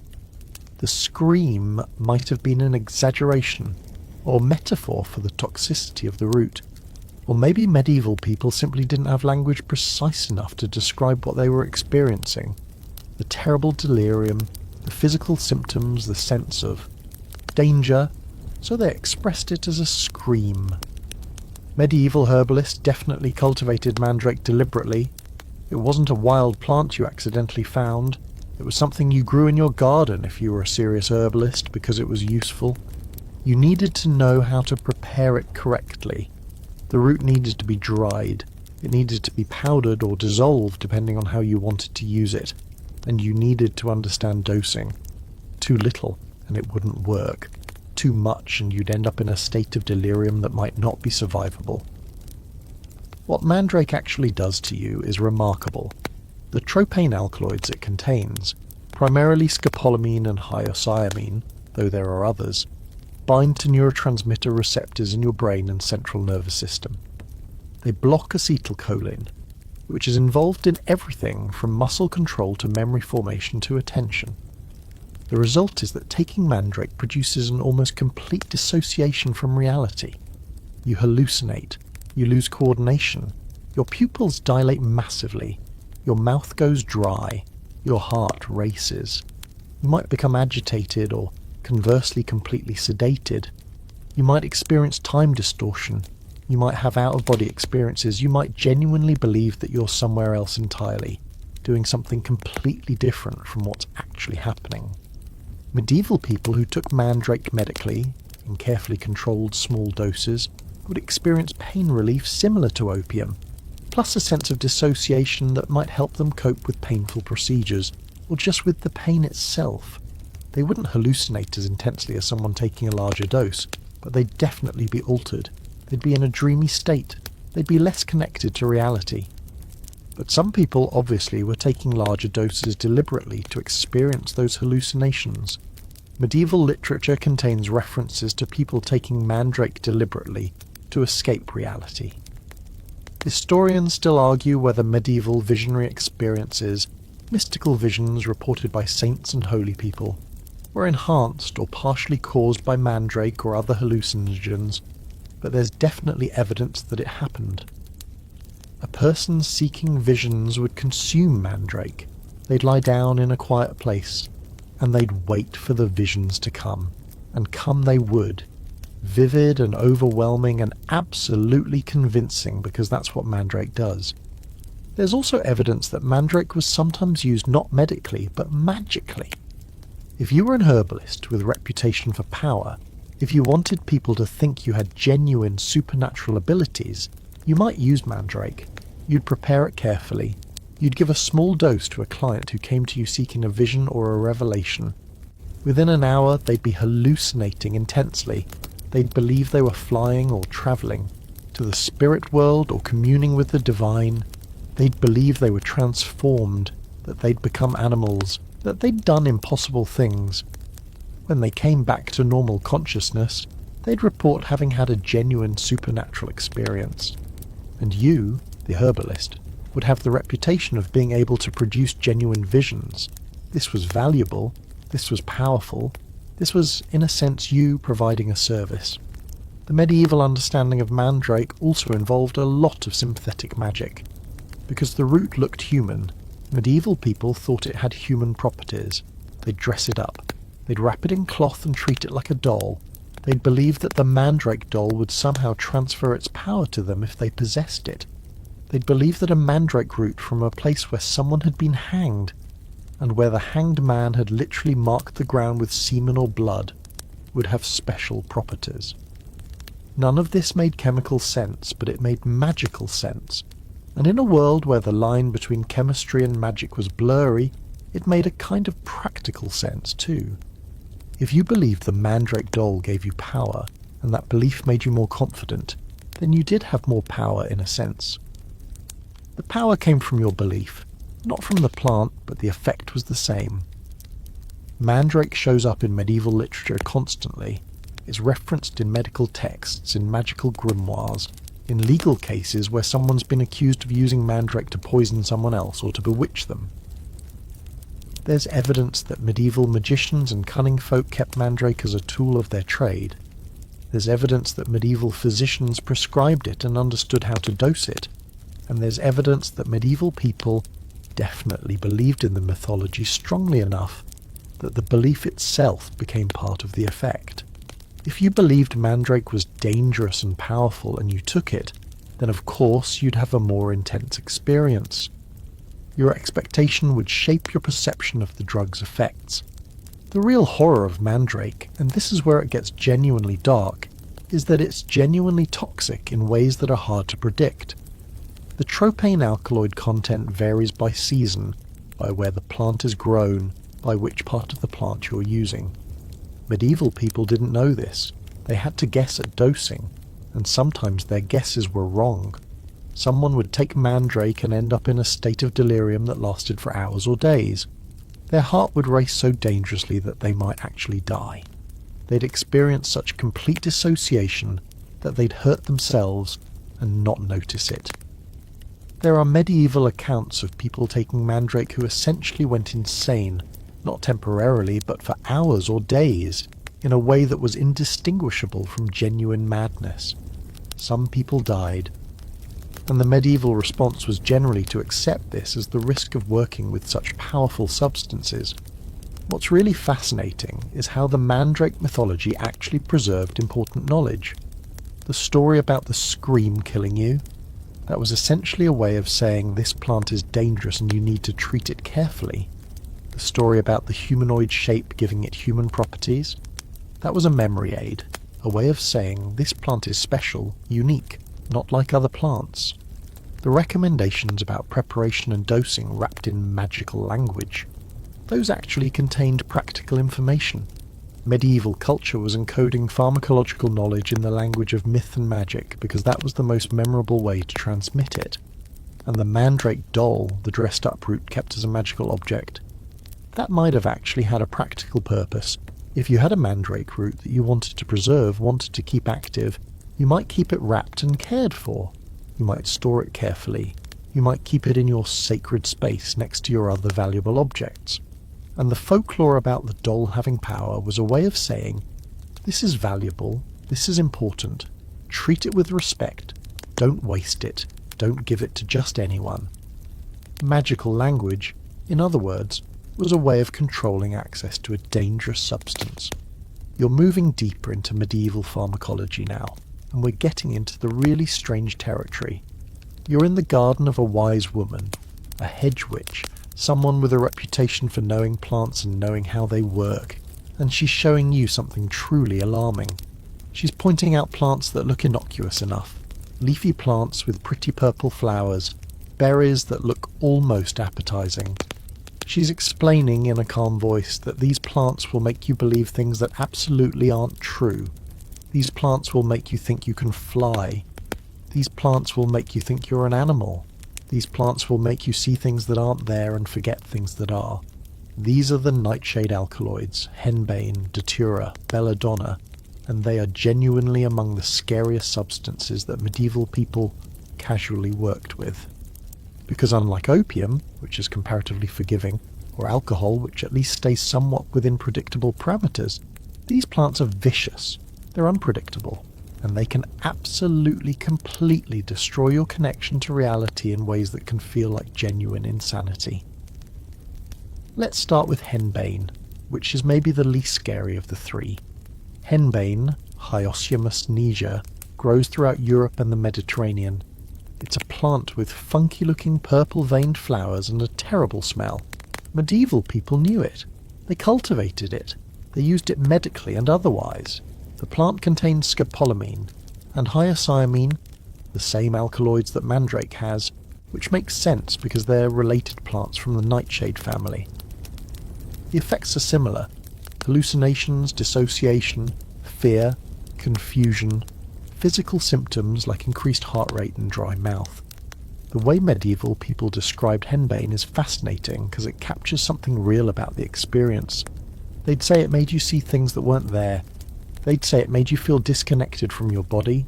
The scream might have been an exaggeration or metaphor for the toxicity of the root. Or maybe medieval people simply didn't have language precise enough to describe what they were experiencing. The terrible delirium, the physical symptoms, the sense of danger, so they expressed it as a scream. Medieval herbalists definitely cultivated mandrake deliberately. It wasn't a wild plant you accidentally found. It was something you grew in your garden if you were a serious herbalist because it was useful. You needed to know how to prepare it correctly. The root needed to be dried. It needed to be powdered or dissolved depending on how you wanted to use it. And you needed to understand dosing. Too little, and it wouldn't work. Too much, and you'd end up in a state of delirium that might not be survivable. What mandrake actually does to you is remarkable. The tropane alkaloids it contains, primarily scopolamine and hyoscyamine, though there are others, bind to neurotransmitter receptors in your brain and central nervous system. They block acetylcholine, which is involved in everything from muscle control to memory formation to attention. The result is that taking mandrake produces an almost complete dissociation from reality. You hallucinate, you lose coordination, your pupils dilate massively, your mouth goes dry, your heart races. You might become agitated or, conversely, completely sedated. You might experience time distortion. You might have out-of-body experiences. You might genuinely believe that you're somewhere else entirely, doing something completely different from what's actually happening. Medieval people who took mandrake medically, in carefully controlled small doses, would experience pain relief similar to opium. plus a sense of dissociation that might help them cope with painful procedures, or just with the pain itself. They wouldn't hallucinate as intensely as someone taking a larger dose, but they'd definitely be altered. They'd be in a dreamy state. They'd be less connected to reality. But some people obviously were taking larger doses deliberately to experience those hallucinations. Medieval literature contains references to people taking mandrake deliberately to escape reality. Historians still argue whether medieval visionary experiences, mystical visions reported by saints and holy people, were enhanced or partially caused by mandrake or other hallucinogens, but there's definitely evidence that it happened. A person seeking visions would consume mandrake. They'd lie down in a quiet place, and they'd wait for the visions to come, and come they would, vivid and overwhelming and absolutely convincing, because that's what mandrake does. There's also evidence that mandrake was sometimes used not medically, but magically. If you were an herbalist with a reputation for power, if you wanted people to think you had genuine supernatural abilities, you might use mandrake. You'd prepare it carefully. You'd give a small dose to a client who came to you seeking a vision or a revelation. Within an hour, they'd be hallucinating intensely. They'd believe they were flying or travelling to the spirit world or communing with the divine. They'd believe they were transformed, that they'd become animals, that they'd done impossible things. When they came back to normal consciousness, they'd report having had a genuine supernatural experience. And you, the herbalist, would have the reputation of being able to produce genuine visions. This was valuable, this was powerful, this was, in a sense, you providing a service. The medieval understanding of mandrake also involved a lot of sympathetic magic. Because the root looked human, medieval people thought it had human properties. They'd dress it up. They'd wrap it in cloth and treat it like a doll. They'd believe that the mandrake doll would somehow transfer its power to them if they possessed it. They'd believe that a mandrake root from a place where someone had been hanged, and where the hanged man had literally marked the ground with semen or blood, would have special properties. None of this made chemical sense, but it made magical sense. And in a world where the line between chemistry and magic was blurry, it made a kind of practical sense too. If you believed the mandrake doll gave you power, and that belief made you more confident, then you did have more power in a sense. The power came from your belief, not from the plant, but the effect was the same. Mandrake shows up in medieval literature constantly. It's referenced in medical texts, in magical grimoires, in legal cases where someone's been accused of using mandrake to poison someone else or to bewitch them. There's evidence that medieval magicians and cunning folk kept mandrake as a tool of their trade. There's evidence that medieval physicians prescribed it and understood how to dose it. And there's evidence that medieval people definitely believed in the mythology strongly enough that the belief itself became part of the effect. If you believed mandrake was dangerous and powerful and you took it, then of course you'd have a more intense experience. Your expectation would shape your perception of the drug's effects. The real horror of mandrake, and this is where it gets genuinely dark, is that it's genuinely toxic in ways that are hard to predict. The tropane alkaloid content varies by season, by where the plant is grown, by which part of the plant you're using. Medieval people didn't know this. They had to guess at dosing, and sometimes their guesses were wrong. Someone would take mandrake and end up in a state of delirium that lasted for hours or days. Their heart would race so dangerously that they might actually die. They'd experience such complete dissociation that they'd hurt themselves and not notice it. There are medieval accounts of people taking mandrake who essentially went insane, not temporarily, but for hours or days, in a way that was indistinguishable from genuine madness. Some people died, and the medieval response was generally to accept this as the risk of working with such powerful substances. What's really fascinating is how the mandrake mythology actually preserved important knowledge. The story about the scream killing you, that was essentially a way of saying this plant is dangerous and you need to treat it carefully. The story about the humanoid shape giving it human properties, that was a memory aid, a way of saying this plant is special, unique, not like other plants. The recommendations about preparation and dosing wrapped in magical language. Those actually contained practical information. Medieval culture was encoding pharmacological knowledge in the language of myth and magic because that was the most memorable way to transmit it. And the mandrake doll, the dressed-up root kept as a magical object, that might have actually had a practical purpose. If you had a mandrake root that you wanted to preserve, wanted to keep active, you might keep it wrapped and cared for. You might store it carefully. You might keep it in your sacred space next to your other valuable objects. And the folklore about the doll having power was a way of saying, this is valuable, this is important, treat it with respect, don't waste it, don't give it to just anyone. Magical language, in other words, was a way of controlling access to a dangerous substance. You're moving deeper into medieval pharmacology now, and we're getting into the really strange territory. You're in the garden of a wise woman, a hedge witch, someone with a reputation for knowing plants and knowing how they work, and she's showing you something truly alarming. She's pointing out plants that look innocuous enough, leafy plants with pretty purple flowers, berries that look almost appetizing. She's explaining in a calm voice that these plants will make you believe things that absolutely aren't true. These plants will make you think you can fly. These plants will make you think you're an animal. These plants will make you see things that aren't there and forget things that are. These are the nightshade alkaloids, henbane, datura, belladonna, and they are genuinely among the scariest substances that medieval people casually worked with. Because unlike opium, which is comparatively forgiving, or alcohol, which at least stays somewhat within predictable parameters, these plants are vicious, they're unpredictable, and they can absolutely, completely destroy your connection to reality in ways that can feel like genuine insanity. Let's start with henbane, which is maybe the least scary of the three. Henbane, Hyoscyamus niger, grows throughout Europe and the Mediterranean. It's a plant with funky-looking purple-veined flowers and a terrible smell. Medieval people knew it. They cultivated it. They used it medically and otherwise. The plant contains scopolamine and hyoscyamine, the same alkaloids that mandrake has, which makes sense because they're related plants from the nightshade family. The effects are similar: hallucinations, dissociation, fear, confusion, physical symptoms like increased heart rate and dry mouth. The way medieval people described henbane is fascinating because it captures something real about the experience. They'd say it made you see things that weren't there. They'd say it made you feel disconnected from your body.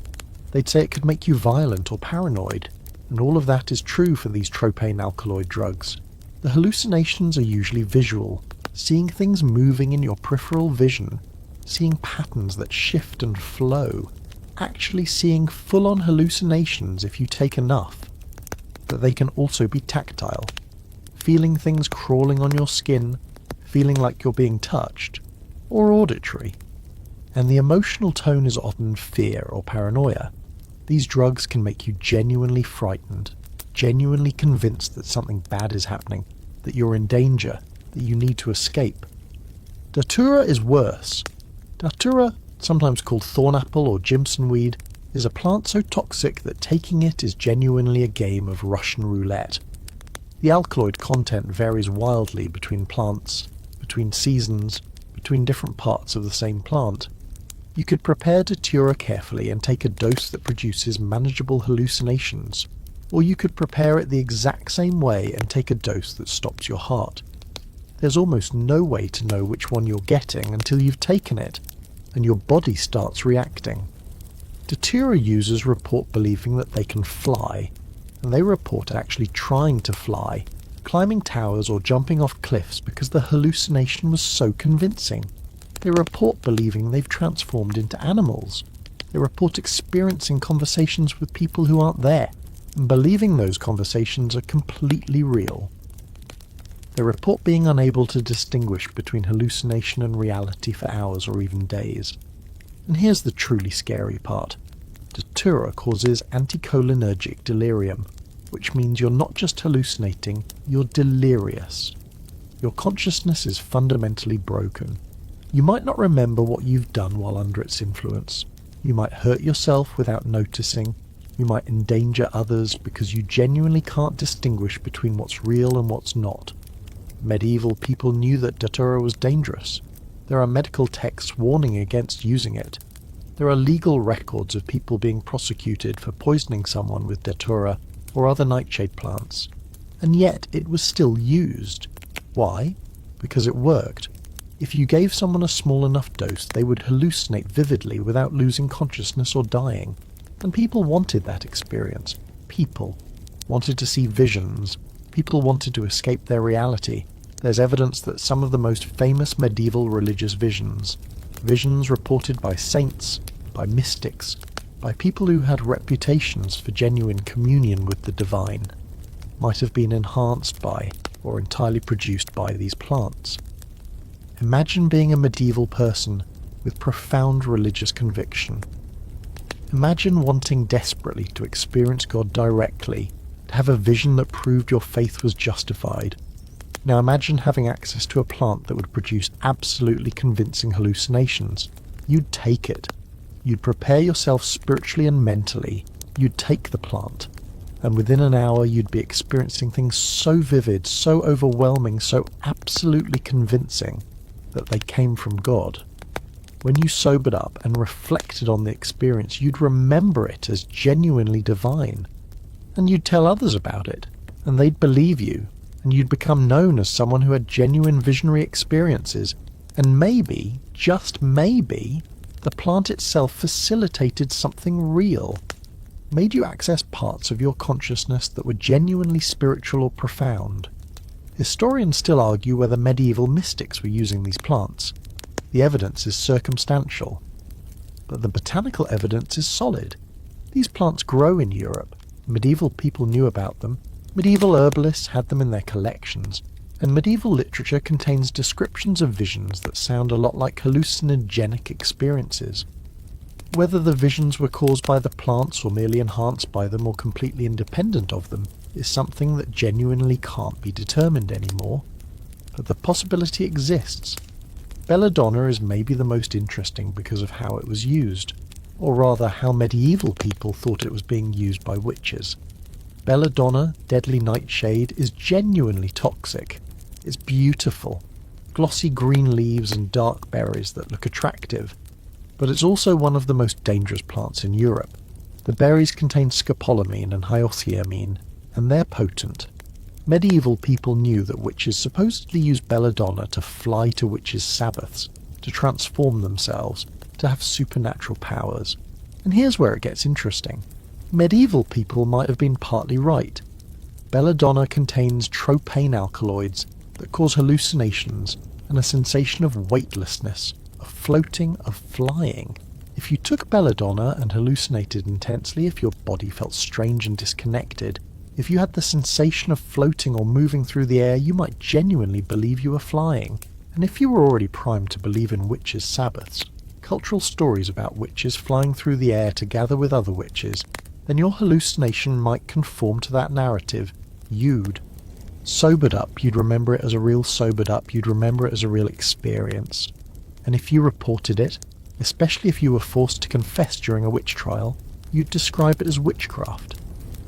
They'd say it could make you violent or paranoid. And all of that is true for these tropane alkaloid drugs. The hallucinations are usually visual, seeing things moving in your peripheral vision, seeing patterns that shift and flow, actually seeing full-on hallucinations if you take enough. But they can also be tactile, feeling things crawling on your skin, feeling like you're being touched, or auditory. And the emotional tone is often fear or paranoia. These drugs can make you genuinely frightened, genuinely convinced that something bad is happening, that you're in danger, that you need to escape. Datura is worse. Datura, sometimes called thornapple or Jimson weed, is a plant so toxic that taking it is genuinely a game of Russian roulette. The alkaloid content varies wildly between plants, between seasons, between different parts of the same plant. You could prepare datura carefully and take a dose that produces manageable hallucinations, or you could prepare it the exact same way and take a dose that stops your heart. There's almost no way to know which one you're getting until you've taken it, and your body starts reacting. Datura users report believing that they can fly, and they report actually trying to fly, climbing towers or jumping off cliffs because the hallucination was so convincing. They report believing they've transformed into animals. They report experiencing conversations with people who aren't there, and believing those conversations are completely real. They report being unable to distinguish between hallucination and reality for hours or even days. And here's the truly scary part. Datura causes anticholinergic delirium, which means you're not just hallucinating, you're delirious. Your consciousness is fundamentally broken. You might not remember what you've done while under its influence. You might hurt yourself without noticing. You You might endanger others because you genuinely can't distinguish between what's real and what's not. Medieval people knew that datura was dangerous. There are medical texts warning against using it. There are legal records of people being prosecuted for poisoning someone with datura or other nightshade plants. And yet it was still used. Why? Because it worked. If you gave someone a small enough dose, they would hallucinate vividly without losing consciousness or dying. And people wanted that experience. People wanted to see visions. People wanted to escape their reality. There's evidence that some of the most famous medieval religious visions reported by saints, by mystics, by people who had reputations for genuine communion with the divine, might have been enhanced by or entirely produced by these plants. Imagine being a medieval person with profound religious conviction. Imagine wanting desperately to experience God directly, to have a vision that proved your faith was justified. Now imagine having access to a plant that would produce absolutely convincing hallucinations. You'd take it. You'd prepare yourself spiritually and mentally. You'd take the plant. And within an hour you'd be experiencing things so vivid, so overwhelming, so absolutely convincing that they came from God. When you sobered up and reflected on the experience, you'd remember it as genuinely divine. And you'd tell others about it, and they'd believe you, and you'd become known as someone who had genuine visionary experiences. And maybe, just maybe, the plant itself facilitated something real, made you access parts of your consciousness that were genuinely spiritual or profound. Historians still argue whether medieval mystics were using these plants. The evidence is circumstantial, but the botanical evidence is solid. These plants grow in Europe. Medieval people knew about them. Medieval herbalists had them in their collections, and medieval literature contains descriptions of visions that sound a lot like hallucinogenic experiences. Whether the visions were caused by the plants or merely enhanced by them or completely independent of them is something that genuinely can't be determined anymore, but the possibility exists. Belladonna is maybe the most interesting because of how it was used, or rather how medieval people thought it was being used by witches. Belladonna, deadly nightshade, is genuinely toxic. It's beautiful, glossy green leaves and dark berries that look attractive, but it's also one of the most dangerous plants in Europe. The berries contain scopolamine and hyoscyamine, and they're potent. Medieval people knew that witches supposedly used belladonna to fly to witches' sabbaths, to transform themselves, to have supernatural powers. And here's where it gets interesting. Medieval people might have been partly right. Belladonna contains tropane alkaloids that cause hallucinations and a sensation of weightlessness, of floating, of flying. If you took belladonna and hallucinated intensely, if your body felt strange and disconnected, if you had the sensation of floating or moving through the air, you might genuinely believe you were flying. And if you were already primed to believe in witches' sabbaths, cultural stories about witches flying through the air to gather with other witches, then your hallucination might conform to that narrative. Sobered up, you'd remember it as a real sobered up, you'd remember it as a real experience. And if you reported it, especially if you were forced to confess during a witch trial, you'd describe it as witchcraft.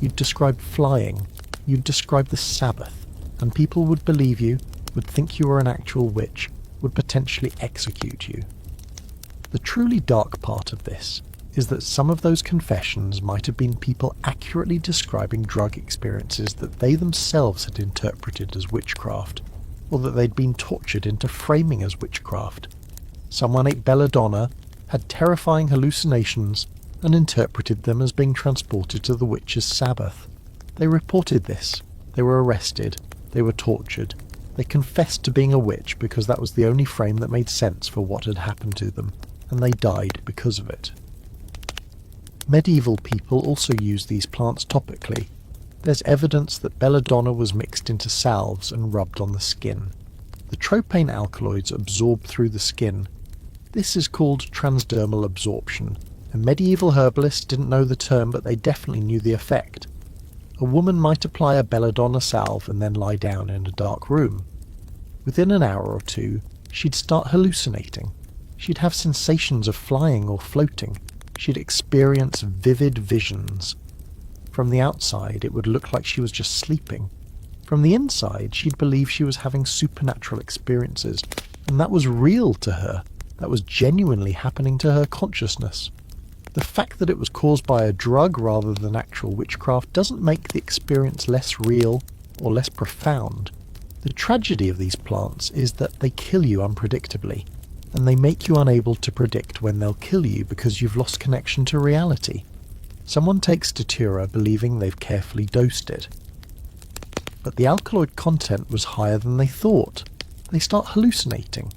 You'd describe flying, you'd describe the Sabbath, and people would believe you, would think you were an actual witch, would potentially execute you. The truly dark part of this is that some of those confessions might have been people accurately describing drug experiences that they themselves had interpreted as witchcraft, or that they'd been tortured into framing as witchcraft. Someone ate belladonna, had terrifying hallucinations, and interpreted them as being transported to the witch's sabbath. They reported this. They were arrested. They were tortured. They confessed to being a witch because that was the only frame that made sense for what had happened to them, and they died because of it. Medieval people also used these plants topically. There's evidence that belladonna was mixed into salves and rubbed on the skin. The tropane alkaloids absorb through the skin. This is called transdermal absorption, and medieval herbalists didn't know the term, but they definitely knew the effect. A woman might apply a belladonna salve and then lie down in a dark room. Within an hour or two, she'd start hallucinating. She'd have sensations of flying or floating. She'd experience vivid visions. From the outside, it would look like she was just sleeping. From the inside, she'd believe she was having supernatural experiences, and that was real to her. That was genuinely happening to her consciousness. The fact that it was caused by a drug rather than actual witchcraft doesn't make the experience less real or less profound. The tragedy of these plants is that they kill you unpredictably, and they make you unable to predict when they'll kill you because you've lost connection to reality. Someone takes datura believing they've carefully dosed it, but the alkaloid content was higher than they thought. They start hallucinating.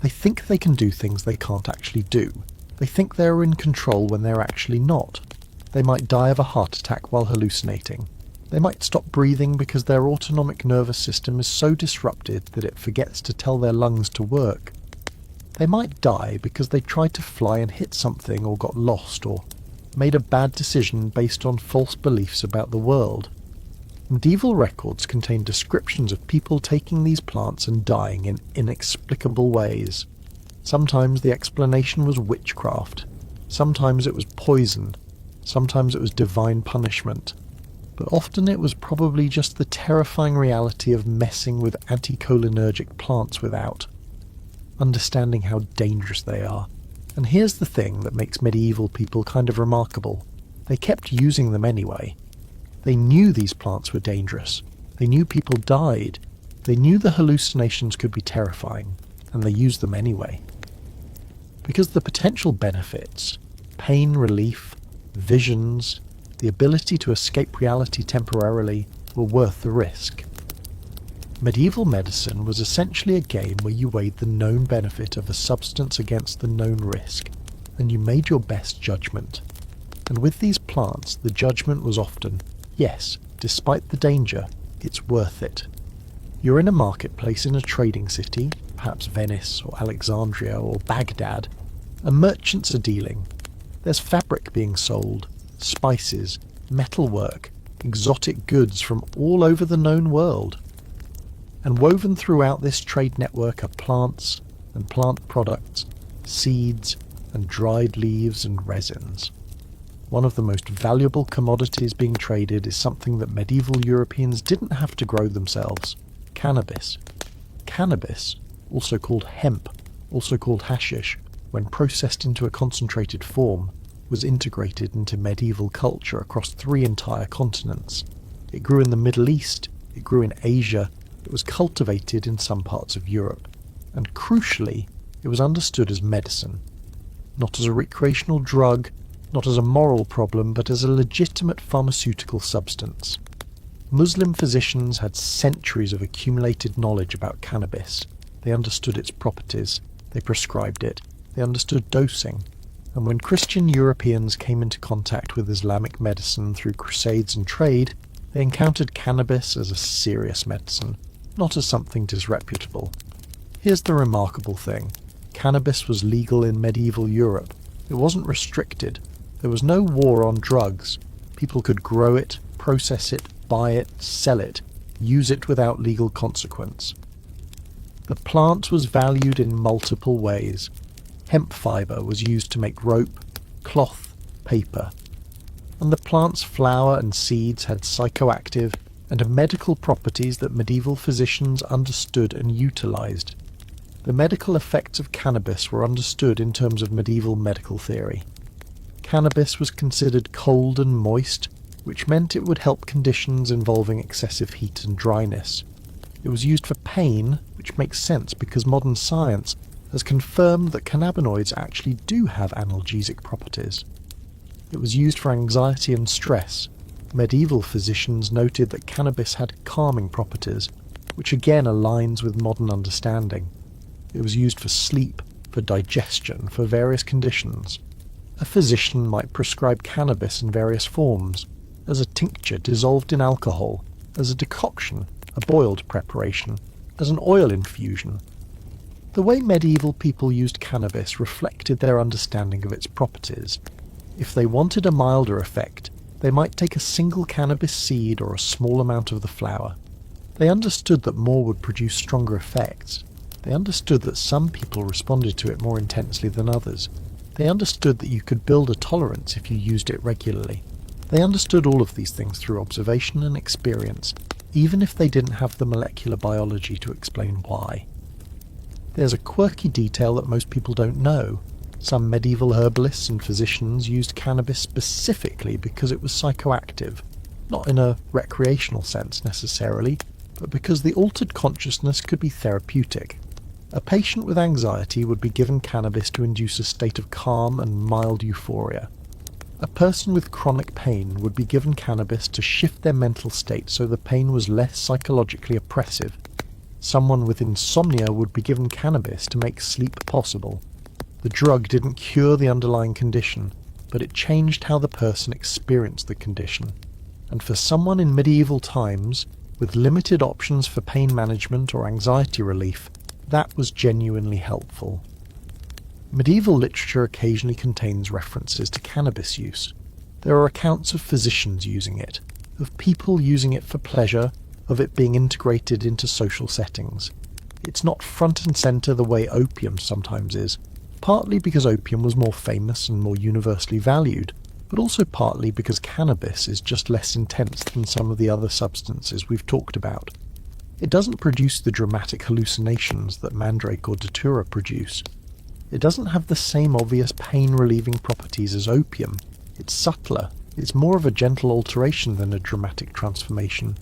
They think they can do things they can't actually do. They think they're in control when they're actually not. They might die of a heart attack while hallucinating. They might stop breathing because their autonomic nervous system is so disrupted that it forgets to tell their lungs to work. They might die because they tried to fly and hit something or got lost or made a bad decision based on false beliefs about the world. Medieval records contain descriptions of people taking these plants and dying in inexplicable ways. Sometimes the explanation was witchcraft. Sometimes it was poison. Sometimes it was divine punishment. But often it was probably just the terrifying reality of messing with anticholinergic plants without understanding how dangerous they are. And here's the thing that makes medieval people kind of remarkable. They kept using them anyway. They knew these plants were dangerous. They knew people died. They knew the hallucinations could be terrifying, and they used them anyway. Because the potential benefits, pain relief, visions, the ability to escape reality temporarily, were worth the risk. Medieval medicine was essentially a game where you weighed the known benefit of a substance against the known risk, and you made your best judgment. And with these plants, the judgment was often, yes, despite the danger, it's worth it. You're in a marketplace in a trading city, perhaps Venice or Alexandria or Baghdad, and merchants are dealing. There's fabric being sold, spices, metalwork, exotic goods from all over the known world. And woven throughout this trade network are plants and plant products, seeds and dried leaves and resins. One of the most valuable commodities being traded is something that medieval Europeans didn't have to grow themselves: cannabis. Cannabis, also called hemp, also called hashish, when processed into a concentrated form, was integrated into medieval culture across 3 entire continents. It grew in the Middle East, it grew in Asia, it was cultivated in some parts of Europe, and crucially, it was understood as medicine. Not as a recreational drug, not as a moral problem, but as a legitimate pharmaceutical substance. Muslim physicians had centuries of accumulated knowledge about cannabis. They understood its properties, they prescribed it, they understood dosing. And when Christian Europeans came into contact with Islamic medicine through crusades and trade, they encountered cannabis as a serious medicine, not as something disreputable. Here's the remarkable thing. Cannabis was legal in medieval Europe. It wasn't restricted. There was no war on drugs. People could grow it, process it, buy it, sell it, use it without legal consequence. The plant was valued in multiple ways. Hemp fibre was used to make rope, cloth, paper. And the plant's flower and seeds had psychoactive and medical properties that medieval physicians understood and utilized. The medical effects of cannabis were understood in terms of medieval medical theory. Cannabis was considered cold and moist, which meant it would help conditions involving excessive heat and dryness. It was used for pain, which makes sense because modern science has confirmed that cannabinoids actually do have analgesic properties. It was used for anxiety and stress. Medieval physicians noted that cannabis had calming properties, which again aligns with modern understanding. It was used for sleep, for digestion, for various conditions. A physician might prescribe cannabis in various forms, as a tincture dissolved in alcohol, as a decoction, a boiled preparation, as an oil infusion. The way medieval people used cannabis reflected their understanding of its properties. If they wanted a milder effect, they might take a single cannabis seed or a small amount of the flower. They understood that more would produce stronger effects. They understood that some people responded to it more intensely than others. They understood that you could build a tolerance if you used it regularly. They understood all of these things through observation and experience, even if they didn't have the molecular biology to explain why. There's a quirky detail that most people don't know. Some medieval herbalists and physicians used cannabis specifically because it was psychoactive, not in a recreational sense necessarily, but because the altered consciousness could be therapeutic. A patient with anxiety would be given cannabis to induce a state of calm and mild euphoria. A person with chronic pain would be given cannabis to shift their mental state so the pain was less psychologically oppressive. Someone with insomnia would be given cannabis to make sleep possible. The drug didn't cure the underlying condition, but it changed how the person experienced the condition. And for someone in medieval times, with limited options for pain management or anxiety relief, that was genuinely helpful. Medieval literature occasionally contains references to cannabis use. There are accounts of physicians using it, of people using it for pleasure, of it being integrated into social settings. It's not front and centre the way opium sometimes is, partly because opium was more famous and more universally valued, but also partly because cannabis is just less intense than some of the other substances we've talked about. It doesn't produce the dramatic hallucinations that mandrake or datura produce. It doesn't have the same obvious pain-relieving properties as opium. It's subtler. It's more of a gentle alteration than a dramatic transformation.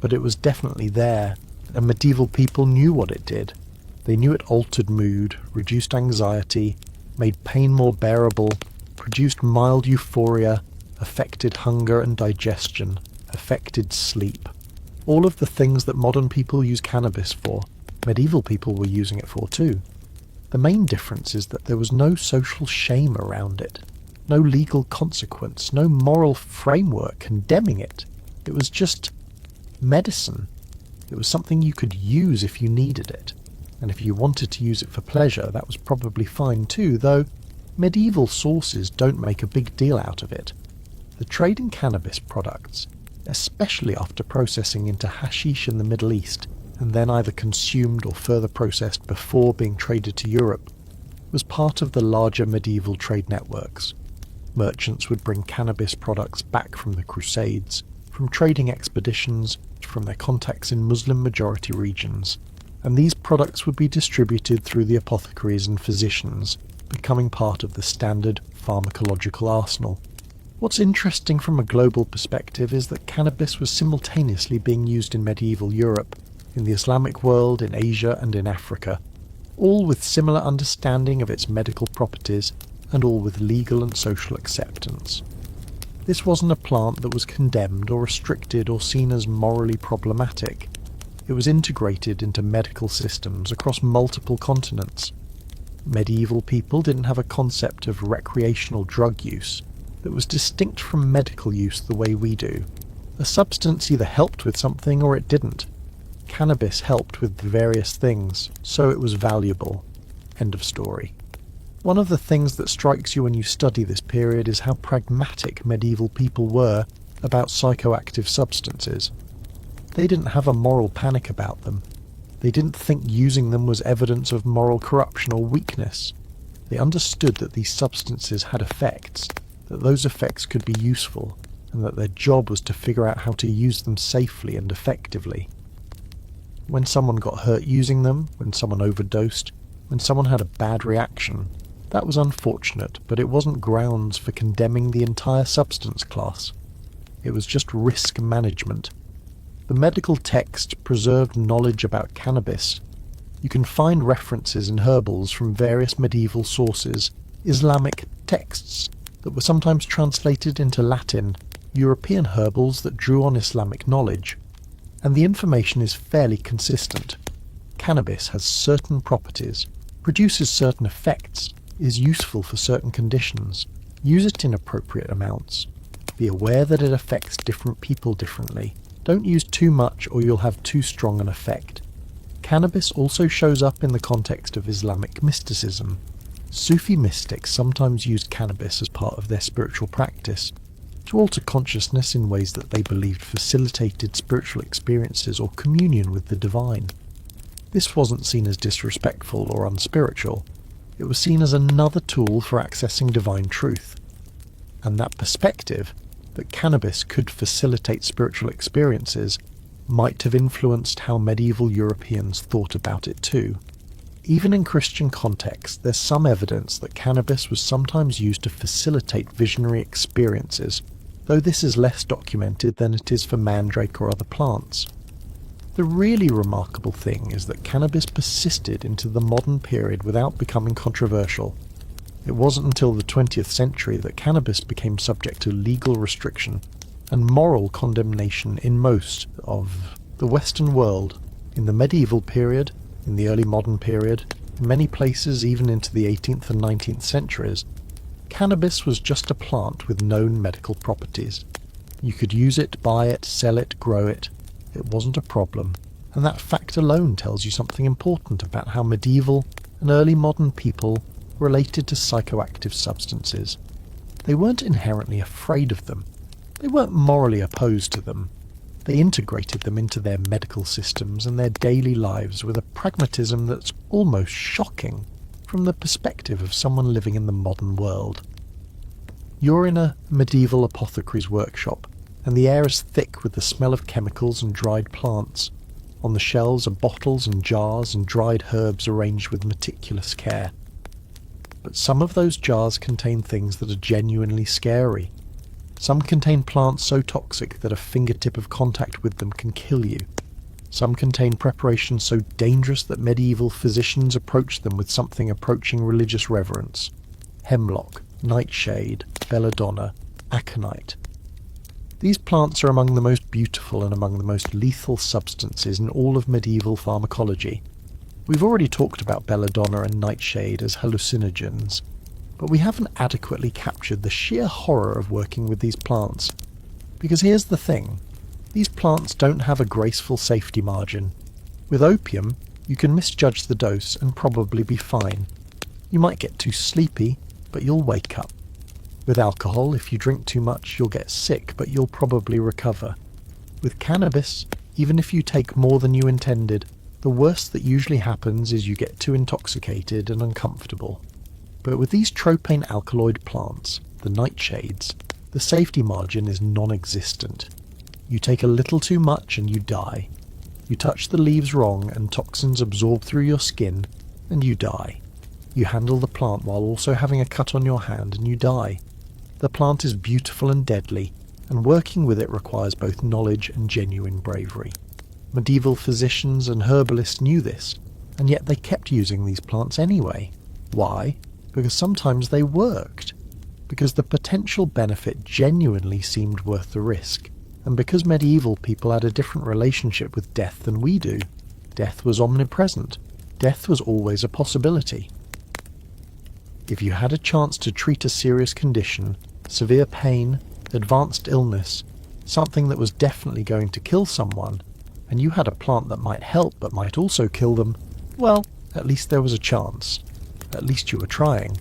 But it was definitely there, and medieval people knew what it did. They knew it altered mood, reduced anxiety, made pain more bearable, produced mild euphoria, affected hunger and digestion, affected sleep. All of the things that modern people use cannabis for, medieval people were using it for too. The main difference is that there was no social shame around it, no legal consequence, no moral framework condemning it. It was just medicine. It was something you could use if you needed it. And if you wanted to use it for pleasure, that was probably fine too, though medieval sources don't make a big deal out of it. The trade in cannabis products, especially after processing into hashish in the Middle East, and then either consumed or further processed before being traded to Europe, was part of the larger medieval trade networks. Merchants would bring cannabis products back from the Crusades, from trading expeditions, from their contacts in Muslim-majority regions, and these products would be distributed through the apothecaries and physicians, becoming part of the standard pharmacological arsenal. What's interesting from a global perspective is that cannabis was simultaneously being used in medieval Europe, in the Islamic world, in Asia and in Africa, all with similar understanding of its medical properties and all with legal and social acceptance. This wasn't a plant that was condemned or restricted or seen as morally problematic. It was integrated into medical systems across multiple continents. Medieval people didn't have a concept of recreational drug use that was distinct from medical use the way we do. A substance either helped with something or it didn't. Cannabis helped with various things, so it was valuable. End of story. One of the things that strikes you when you study this period is how pragmatic medieval people were about psychoactive substances. They didn't have a moral panic about them. They didn't think using them was evidence of moral corruption or weakness. They understood that these substances had effects, that those effects could be useful, and that their job was to figure out how to use them safely and effectively. When someone got hurt using them, when someone overdosed, when someone had a bad reaction, that was unfortunate, but it wasn't grounds for condemning the entire substance class. It was just risk management. The medical text preserved knowledge about cannabis. You can find references in herbals from various medieval sources, Islamic texts that were sometimes translated into Latin, European herbals that drew on Islamic knowledge. And the information is fairly consistent. Cannabis has certain properties, produces certain effects, is useful for certain conditions. Use it in appropriate amounts. Be aware that it affects different people differently. Don't use too much or you'll have too strong an effect. Cannabis also shows up in the context of Islamic mysticism. Sufi mystics sometimes used cannabis as part of their spiritual practice, to alter consciousness in ways that they believed facilitated spiritual experiences or communion with the divine. This wasn't seen as disrespectful or unspiritual. It was seen as another tool for accessing divine truth. And that perspective, that cannabis could facilitate spiritual experiences, might have influenced how medieval Europeans thought about it too. Even in Christian contexts, there's some evidence that cannabis was sometimes used to facilitate visionary experiences, though this is less documented than it is for mandrake or other plants. The really remarkable thing is that cannabis persisted into the modern period without becoming controversial. It wasn't until the 20th century that cannabis became subject to legal restriction and moral condemnation in most of the Western world. In the medieval period, in the early modern period, in many places even into the 18th and 19th centuries, cannabis was just a plant with known medical properties. You could use it, buy it, sell it, grow it. It wasn't a problem, and that fact alone tells you something important about how medieval and early modern people related to psychoactive substances. They weren't inherently afraid of them. They weren't morally opposed to them. They integrated them into their medical systems and their daily lives with a pragmatism that's almost shocking from the perspective of someone living in the modern world. You're in a medieval apothecary's workshop, and the air is thick with the smell of chemicals and dried plants. On the shelves are bottles and jars and dried herbs arranged with meticulous care. But some of those jars contain things that are genuinely scary. Some contain plants so toxic that a fingertip of contact with them can kill you. Some contain preparations so dangerous that medieval physicians approached them with something approaching religious reverence. Hemlock, nightshade, belladonna, aconite. These plants are among the most beautiful and among the most lethal substances in all of medieval pharmacology. We've already talked about belladonna and nightshade as hallucinogens, but we haven't adequately captured the sheer horror of working with these plants. Because here's the thing, these plants don't have a graceful safety margin. With opium, you can misjudge the dose and probably be fine. You might get too sleepy, but you'll wake up. With alcohol, if you drink too much, you'll get sick, but you'll probably recover. With cannabis, even if you take more than you intended, the worst that usually happens is you get too intoxicated and uncomfortable. But with these tropane alkaloid plants, the nightshades, the safety margin is non-existent. You take a little too much and you die. You touch the leaves wrong and toxins absorb through your skin and you die. You handle the plant while also having a cut on your hand and you die. The plant is beautiful and deadly, and working with it requires both knowledge and genuine bravery. Medieval physicians and herbalists knew this, and yet they kept using these plants anyway. Why? Because sometimes they worked. Because the potential benefit genuinely seemed worth the risk. And because medieval people had a different relationship with death than we do. Death was omnipresent. Death was always a possibility. If you had a chance to treat a serious condition, severe pain, advanced illness, something that was definitely going to kill someone, and you had a plant that might help but might also kill them, well, at least there was a chance. At least you were trying.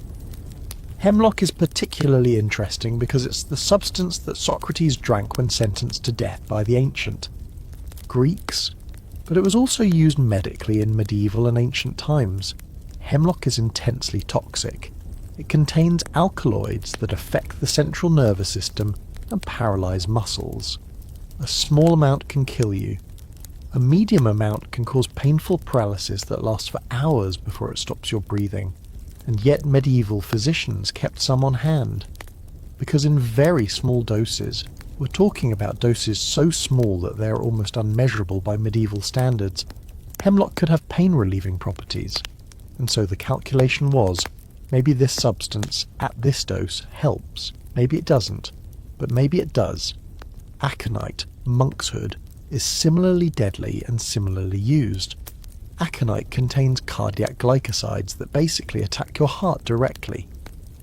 Hemlock is particularly interesting because it's the substance that Socrates drank when sentenced to death by the ancient Greeks, but it was also used medically in medieval and ancient times. Hemlock is intensely toxic. It contains alkaloids that affect the central nervous system and paralyze muscles. A small amount can kill you. A medium amount can cause painful paralysis that lasts for hours before it stops your breathing. And yet medieval physicians kept some on hand. Because in very small doses, we're talking about doses so small that they're almost unmeasurable by medieval standards, hemlock could have pain-relieving properties. And so the calculation was, maybe this substance, at this dose, helps. Maybe it doesn't. But maybe it does. Aconite, monkshood, is similarly deadly and similarly used. Aconite contains cardiac glycosides that basically attack your heart directly.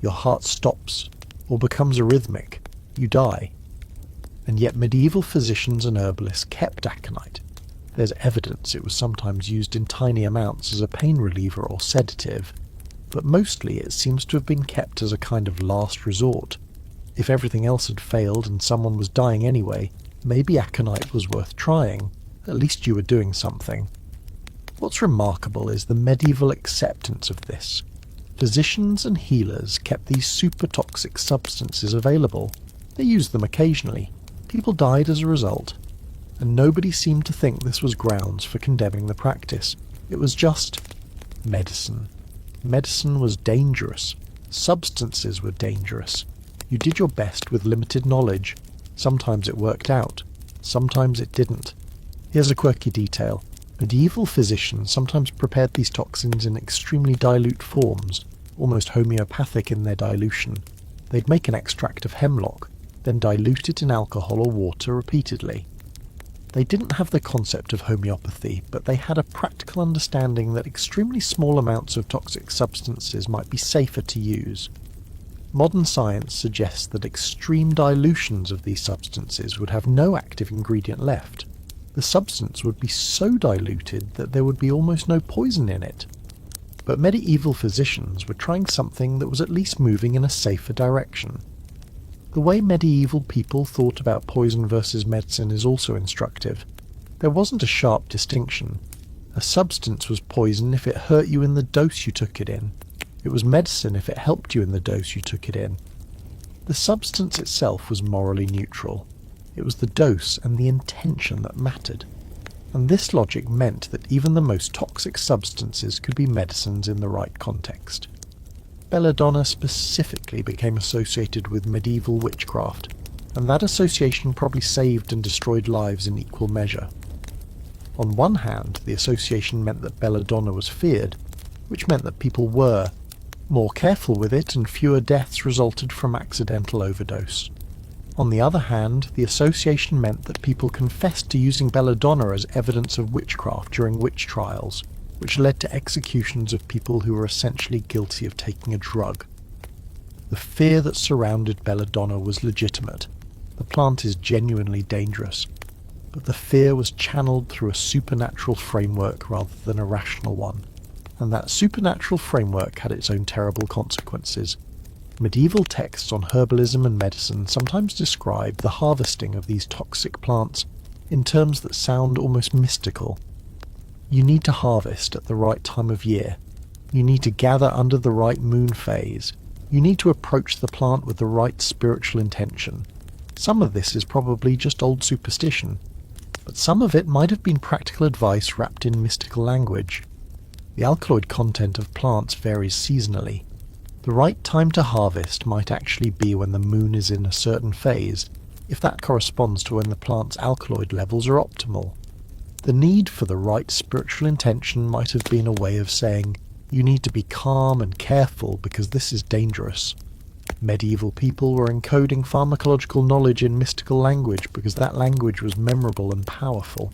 Your heart stops, or becomes arrhythmic. You die. And yet medieval physicians and herbalists kept aconite. There's evidence it was sometimes used in tiny amounts as a pain reliever or sedative, but mostly it seems to have been kept as a kind of last resort. If everything else had failed and someone was dying anyway, maybe aconite was worth trying. At least you were doing something. What's remarkable is the medieval acceptance of this. Physicians and healers kept these super toxic substances available. They used them occasionally. People died as a result. And nobody seemed to think this was grounds for condemning the practice. It was just medicine. Medicine was dangerous. Substances were dangerous. You did your best with limited knowledge. Sometimes it worked out. Sometimes it didn't. Here's a quirky detail. Medieval physicians sometimes prepared these toxins in extremely dilute forms, almost homeopathic in their dilution. They'd make an extract of hemlock, then dilute it in alcohol or water repeatedly. They didn't have the concept of homeopathy, but they had a practical understanding that extremely small amounts of toxic substances might be safer to use. Modern science suggests that extreme dilutions of these substances would have no active ingredient left. The substance would be so diluted that there would be almost no poison in it. But medieval physicians were trying something that was at least moving in a safer direction. The way medieval people thought about poison versus medicine is also instructive. There wasn't a sharp distinction. A substance was poison if it hurt you in the dose you took it in. It was medicine if it helped you in the dose you took it in. The substance itself was morally neutral. It was the dose and the intention that mattered. And this logic meant that even the most toxic substances could be medicines in the right context. Belladonna specifically became associated with medieval witchcraft, and that association probably saved and destroyed lives in equal measure. On one hand, the association meant that belladonna was feared, which meant that people were more careful with it and fewer deaths resulted from accidental overdose. On the other hand, the association meant that people confessed to using belladonna as evidence of witchcraft during witch trials, which led to executions of people who were essentially guilty of taking a drug. The fear that surrounded belladonna was legitimate. The plant is genuinely dangerous, but the fear was channeled through a supernatural framework rather than a rational one, and that supernatural framework had its own terrible consequences. Medieval texts on herbalism and medicine sometimes describe the harvesting of these toxic plants in terms that sound almost mystical. You need to harvest at the right time of year. You need to gather under the right moon phase. You need to approach the plant with the right spiritual intention. Some of this is probably just old superstition, but some of it might have been practical advice wrapped in mystical language. The alkaloid content of plants varies seasonally. The right time to harvest might actually be when the moon is in a certain phase, if that corresponds to when the plant's alkaloid levels are optimal. The need for the right spiritual intention might have been a way of saying, you need to be calm and careful because this is dangerous. Medieval people were encoding pharmacological knowledge in mystical language because that language was memorable and powerful.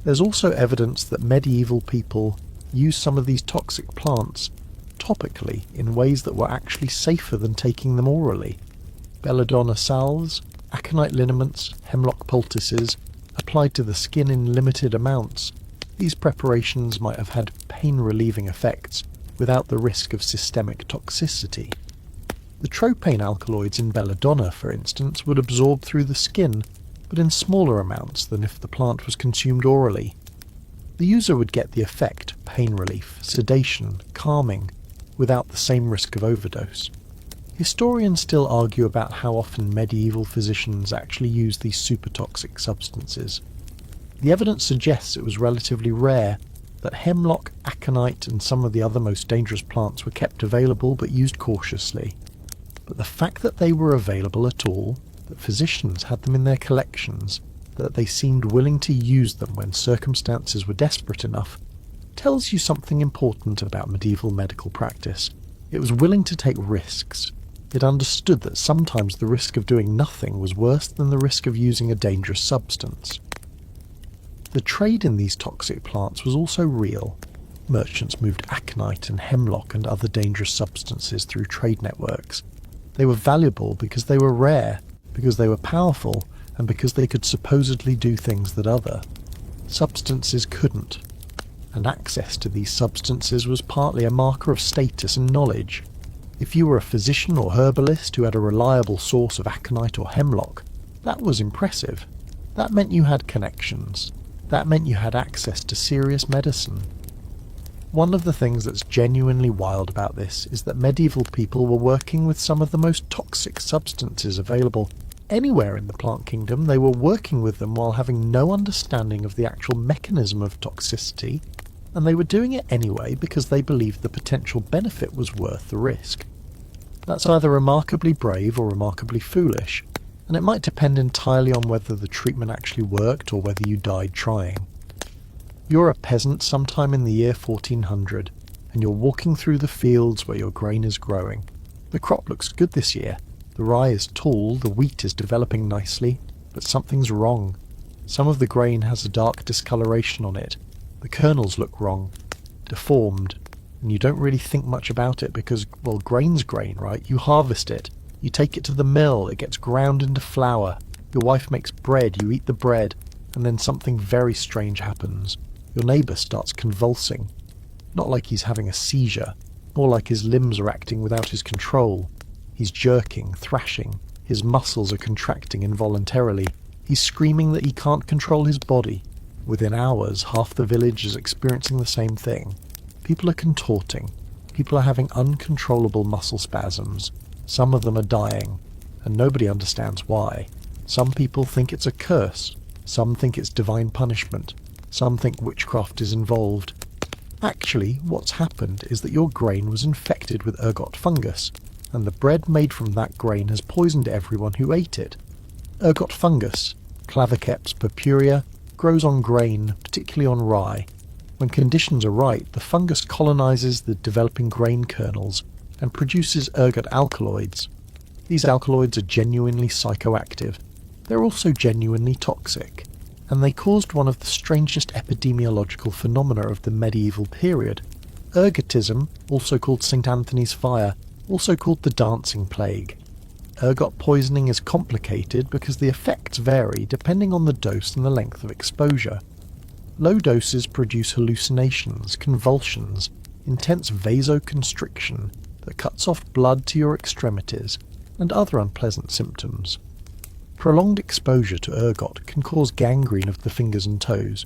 There's also evidence that medieval people used some of these toxic plants topically in ways that were actually safer than taking them orally. Belladonna salves, aconite liniments, hemlock poultices, applied to the skin in limited amounts. These preparations might have had pain-relieving effects without the risk of systemic toxicity. The tropane alkaloids in belladonna, for instance, would absorb through the skin, but in smaller amounts than if the plant was consumed orally. The user would get the effect, pain relief, sedation, calming, without the same risk of overdose. Historians still argue about how often medieval physicians actually used these super-toxic substances. The evidence suggests it was relatively rare, that hemlock, aconite and some of the other most dangerous plants were kept available but used cautiously. But the fact that they were available at all, that physicians had them in their collections, that they seemed willing to use them when circumstances were desperate enough, tells you something important about medieval medical practice. It was willing to take risks. It understood that sometimes the risk of doing nothing was worse than the risk of using a dangerous substance. The trade in these toxic plants was also real. Merchants moved aconite and hemlock and other dangerous substances through trade networks. They were valuable because they were rare, because they were powerful, and because they could supposedly do things that other substances couldn't. And access to these substances was partly a marker of status and knowledge. If you were a physician or herbalist who had a reliable source of aconite or hemlock, that was impressive. That meant you had connections. That meant you had access to serious medicine. One of the things that's genuinely wild about this is that medieval people were working with some of the most toxic substances available anywhere in the plant kingdom. They were working with them while having no understanding of the actual mechanism of toxicity, and they were doing it anyway because they believed the potential benefit was worth the risk. That's either remarkably brave or remarkably foolish, and it might depend entirely on whether the treatment actually worked or whether you died trying. You're a peasant sometime in the year 1400, and you're walking through the fields where your grain is growing. The crop looks good this year. The rye is tall, the wheat is developing nicely, but something's wrong. Some of the grain has a dark discoloration on it. The kernels look wrong, deformed, and you don't really think much about it because, well, grain's grain, right? You harvest it, you take it to the mill, it gets ground into flour, your wife makes bread, you eat the bread, and then something very strange happens. Your neighbour starts convulsing. Not like he's having a seizure, more like his limbs are acting without his control. He's jerking, thrashing, his muscles are contracting involuntarily. He's screaming that he can't control his body. Within hours, half the village is experiencing the same thing. People are contorting. People are having uncontrollable muscle spasms. Some of them are dying, and nobody understands why. Some people think it's a curse. Some think it's divine punishment. Some think witchcraft is involved. Actually, what's happened is that your grain was infected with ergot fungus, and the bread made from that grain has poisoned everyone who ate it. Ergot fungus, Claviceps purpurea, grows on grain, particularly on rye. When conditions are right, the fungus colonizes the developing grain kernels and produces ergot alkaloids. These alkaloids are genuinely psychoactive. They're also genuinely toxic, and they caused one of the strangest epidemiological phenomena of the medieval period. Ergotism, also called St. Anthony's fire, also called the dancing plague. Ergot poisoning is complicated because the effects vary depending on the dose and the length of exposure. Low doses produce hallucinations, convulsions, intense vasoconstriction that cuts off blood to your extremities, and other unpleasant symptoms. Prolonged exposure to ergot can cause gangrene of the fingers and toes.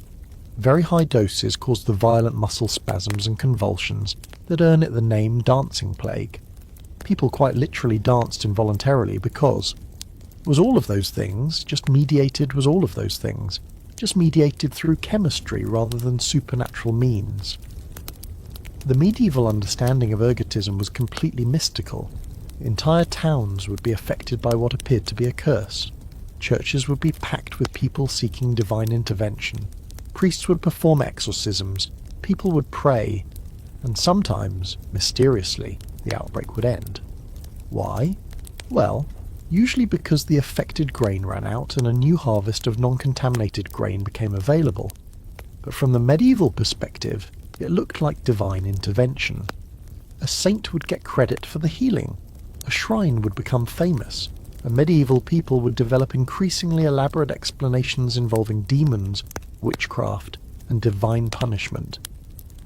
Very high doses cause the violent muscle spasms and convulsions that earn it the name dancing plague. People quite literally danced involuntarily because was all of those things just mediated through chemistry rather than supernatural means. The medieval understanding of ergotism was completely mystical. Entire towns would be affected by what appeared to be a curse. Churches would be packed with people seeking divine intervention. Priests would perform exorcisms. People would pray. And sometimes, mysteriously, the outbreak would end. Why? Well, usually because the affected grain ran out and a new harvest of non-contaminated grain became available. But from the medieval perspective, it looked like divine intervention. A saint would get credit for the healing. A shrine would become famous. And medieval people would develop increasingly elaborate explanations involving demons, witchcraft, and divine punishment.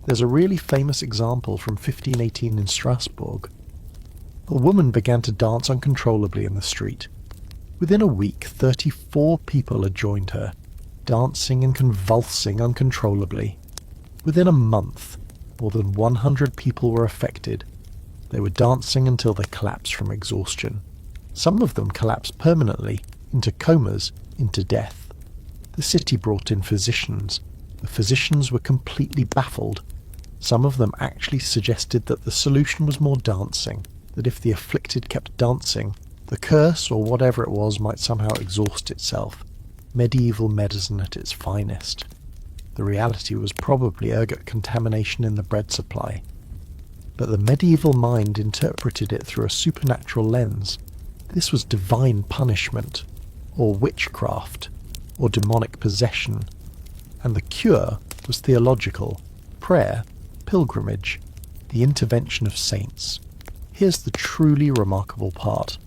There's a really famous example from 1518 in Strasbourg. A woman began to dance uncontrollably in the street. Within a week, 34 people had joined her, dancing and convulsing uncontrollably. Within a month, more than 100 people were affected. They were dancing until they collapsed from exhaustion. Some of them collapsed permanently, into comas, into death. The city brought in physicians. The physicians were completely baffled. Some of them actually suggested that the solution was more dancing, that if the afflicted kept dancing, the curse or whatever it was might somehow exhaust itself. Medieval medicine at its finest. The reality was probably ergot contamination in the bread supply. But the medieval mind interpreted it through a supernatural lens. This was divine punishment, or witchcraft, or demonic possession, and the cure was theological, prayer, pilgrimage, the intervention of saints. Here's the truly remarkable part.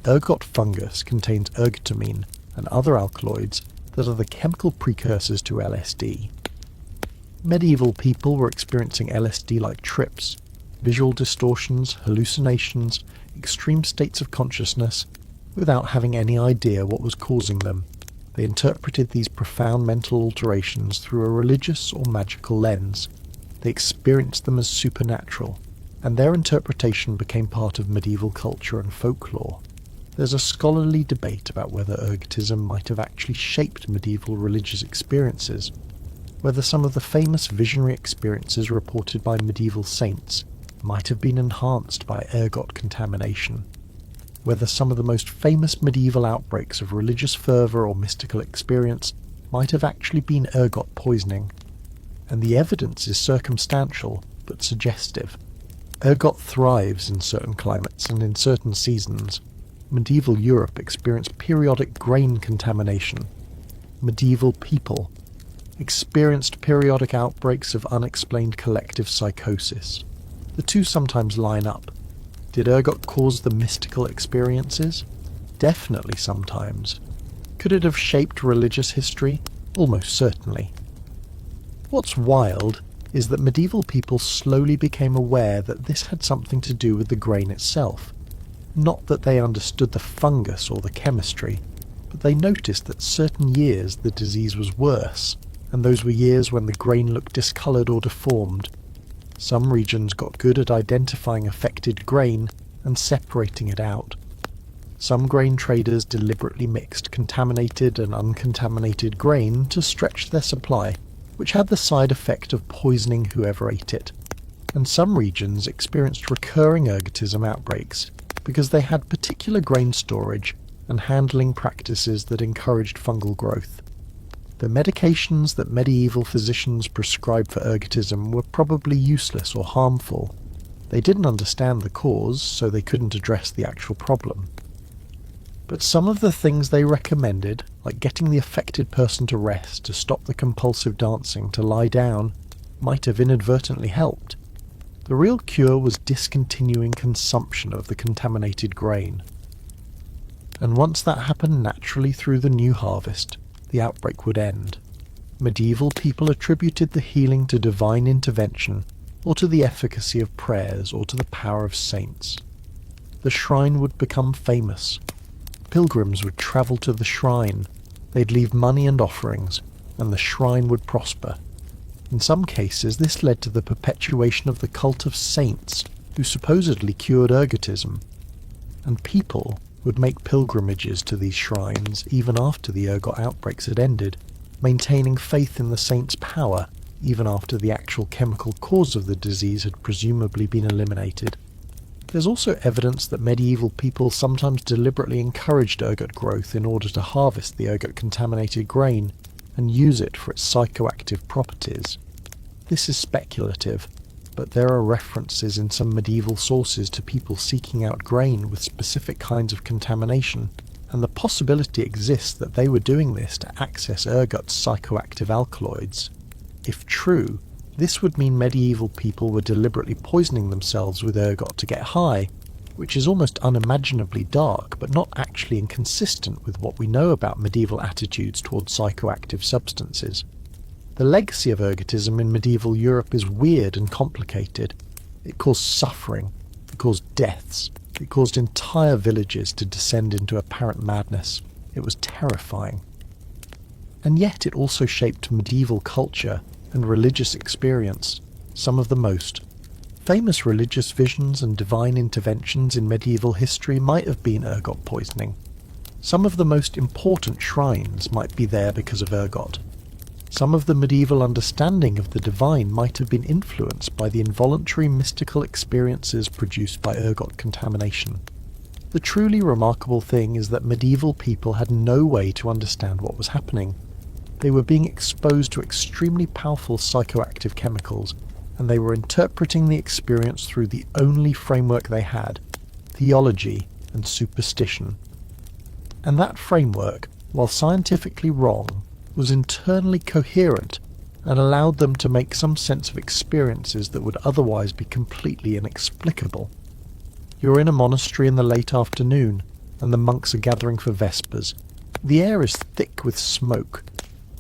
Ergot fungus contains ergotamine and other alkaloids that are the chemical precursors to LSD. Medieval people were experiencing LSD-like trips, visual distortions, hallucinations, extreme states of consciousness, without having any idea what was causing them. They interpreted these profound mental alterations through a religious or magical lens. They experienced them as supernatural, and their interpretation became part of medieval culture and folklore. There's a scholarly debate about whether ergotism might have actually shaped medieval religious experiences, whether some of the famous visionary experiences reported by medieval saints might have been enhanced by ergot contamination, whether some of the most famous medieval outbreaks of religious fervour or mystical experience might have actually been ergot poisoning. And the evidence is circumstantial but suggestive. Ergot thrives in certain climates and in certain seasons. Medieval Europe experienced periodic grain contamination. Medieval people experienced periodic outbreaks of unexplained collective psychosis. The two sometimes line up. Did ergot cause the mystical experiences? Definitely sometimes. Could it have shaped religious history? Almost certainly. What's wild is that medieval people slowly became aware that this had something to do with the grain itself. Not that they understood the fungus or the chemistry, but they noticed that certain years the disease was worse, and those were years when the grain looked discoloured or deformed. Some regions got good at identifying affected grain and separating it out. Some grain traders deliberately mixed contaminated and uncontaminated grain to stretch their supply, which had the side effect of poisoning whoever ate it. And some regions experienced recurring ergotism outbreaks because they had particular grain storage and handling practices that encouraged fungal growth. The medications that medieval physicians prescribed for ergotism were probably useless or harmful. They didn't understand the cause, so they couldn't address the actual problem. But some of the things they recommended, like getting the affected person to rest, to stop the compulsive dancing, to lie down, might have inadvertently helped. The real cure was discontinuing consumption of the contaminated grain. And once that happened naturally through the new harvest, the outbreak would end. Medieval people attributed the healing to divine intervention, or to the efficacy of prayers, or to the power of saints. The shrine would become famous. Pilgrims would travel to the shrine. They'd leave money and offerings, and the shrine would prosper. In some cases, this led to the perpetuation of the cult of saints, who supposedly cured ergotism. And people would make pilgrimages to these shrines even after the ergot outbreaks had ended, maintaining faith in the saints' power even after the actual chemical cause of the disease had presumably been eliminated. There's also evidence that medieval people sometimes deliberately encouraged ergot growth in order to harvest the ergot-contaminated grain and use it for its psychoactive properties. This is speculative, but there are references in some medieval sources to people seeking out grain with specific kinds of contamination, and the possibility exists that they were doing this to access ergot's psychoactive alkaloids. If true, this would mean medieval people were deliberately poisoning themselves with ergot to get high, which is almost unimaginably dark but not actually inconsistent with what we know about medieval attitudes towards psychoactive substances. The legacy of ergotism in medieval Europe is weird and complicated. It caused suffering, it caused deaths, it caused entire villages to descend into apparent madness. It was terrifying. And yet it also shaped medieval culture and religious experience, some of the most. Famous religious visions and divine interventions in medieval history might have been ergot poisoning. Some of the most important shrines might be there because of ergot. Some of the medieval understanding of the divine might have been influenced by the involuntary mystical experiences produced by ergot contamination. The truly remarkable thing is that medieval people had no way to understand what was happening. They were being exposed to extremely powerful psychoactive chemicals, and they were interpreting the experience through the only framework they had: theology and superstition. And that framework, while scientifically wrong, was internally coherent and allowed them to make some sense of experiences that would otherwise be completely inexplicable. You're in a monastery in the late afternoon, and the monks are gathering for vespers. The air is thick with smoke,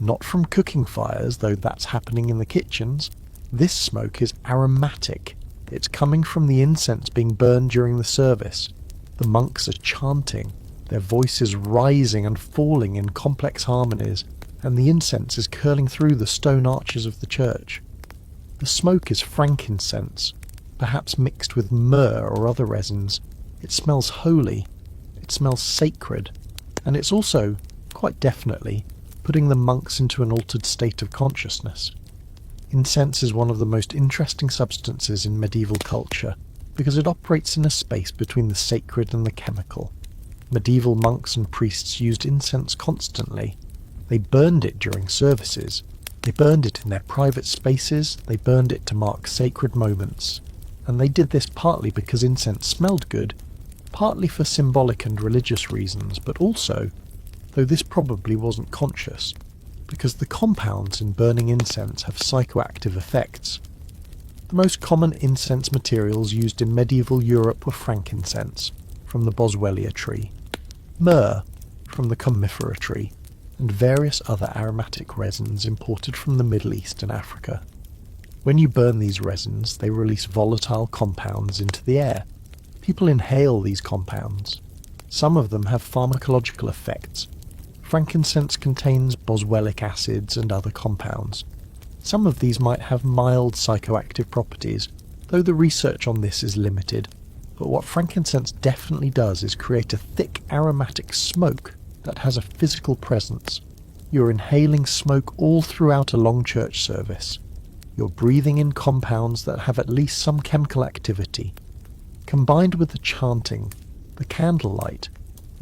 not from cooking fires, though that's happening in the kitchens. This smoke is aromatic. It's coming from the incense being burned during the service. The monks are chanting, their voices rising and falling in complex harmonies, and the incense is curling through the stone arches of the church. The smoke is frankincense, perhaps mixed with myrrh or other resins. It smells holy, it smells sacred, and it's also, quite definitely, putting the monks into an altered state of consciousness. Incense is one of the most interesting substances in medieval culture because it operates in a space between the sacred and the chemical. Medieval monks and priests used incense constantly. They burned it during services. They burned it in their private spaces. They burned it to mark sacred moments. And they did this partly because incense smelled good, partly for symbolic and religious reasons, but also, though this probably wasn't conscious, because the compounds in burning incense have psychoactive effects. The most common incense materials used in medieval Europe were frankincense, from the boswellia tree, myrrh, from the commiphora tree, and various other aromatic resins imported from the Middle East and Africa. When you burn these resins, they release volatile compounds into the air. People inhale these compounds. Some of them have pharmacological effects. Frankincense contains boswellic acids and other compounds. Some of these might have mild psychoactive properties, though the research on this is limited. But what frankincense definitely does is create a thick aromatic smoke that has a physical presence. You're inhaling smoke all throughout a long church service. You're breathing in compounds that have at least some chemical activity. Combined with the chanting, the candlelight,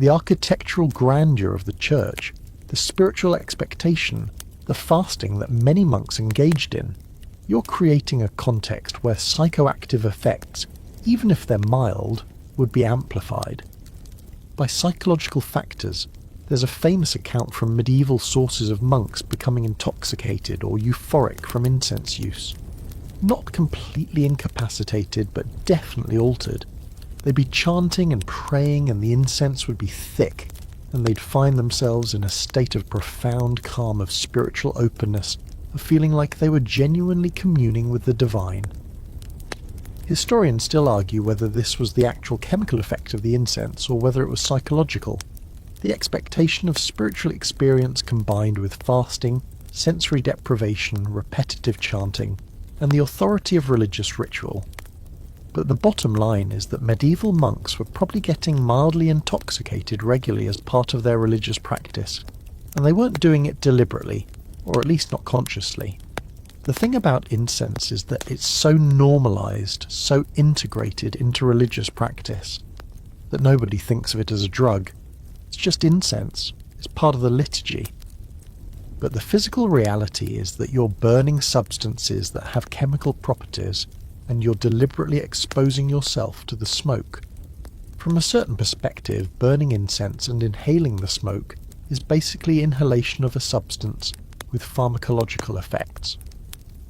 the architectural grandeur of the church, the spiritual expectation, the fasting that many monks engaged in, you're creating a context where psychoactive effects, even if they're mild, would be amplified. By psychological factors, there's a famous account from medieval sources of monks becoming intoxicated or euphoric from incense use. Not completely incapacitated, but definitely altered. They'd be chanting and praying and the incense would be thick, and they'd find themselves in a state of profound calm, of spiritual openness, of feeling like they were genuinely communing with the divine. Historians still argue whether this was the actual chemical effect of the incense or whether it was psychological. The expectation of spiritual experience combined with fasting, sensory deprivation, repetitive chanting, and the authority of religious ritual. But the bottom line is that medieval monks were probably getting mildly intoxicated regularly as part of their religious practice, and they weren't doing it deliberately, or at least not consciously. The thing about incense is that it's so normalized, so integrated into religious practice, that nobody thinks of it as a drug. It's just incense. It's part of the liturgy. But the physical reality is that you're burning substances that have chemical properties, and you're deliberately exposing yourself to the smoke. From a certain perspective, burning incense and inhaling the smoke is basically inhalation of a substance with pharmacological effects.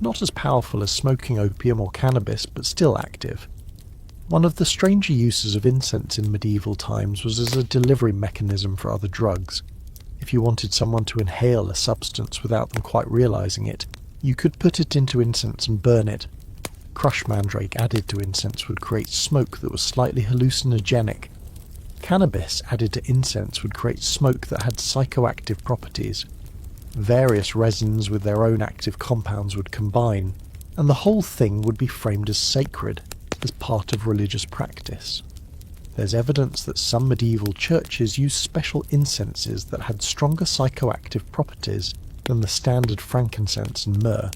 Not as powerful as smoking opium or cannabis, but still active. One of the stranger uses of incense in medieval times was as a delivery mechanism for other drugs. If you wanted someone to inhale a substance without them quite realizing it, you could put it into incense and burn it. Crush mandrake added to incense would create smoke that was slightly hallucinogenic. Cannabis added to incense would create smoke that had psychoactive properties. Various resins with their own active compounds would combine, and the whole thing would be framed as sacred, as part of religious practice. There's evidence that some medieval churches used special incenses that had stronger psychoactive properties than the standard frankincense and myrrh.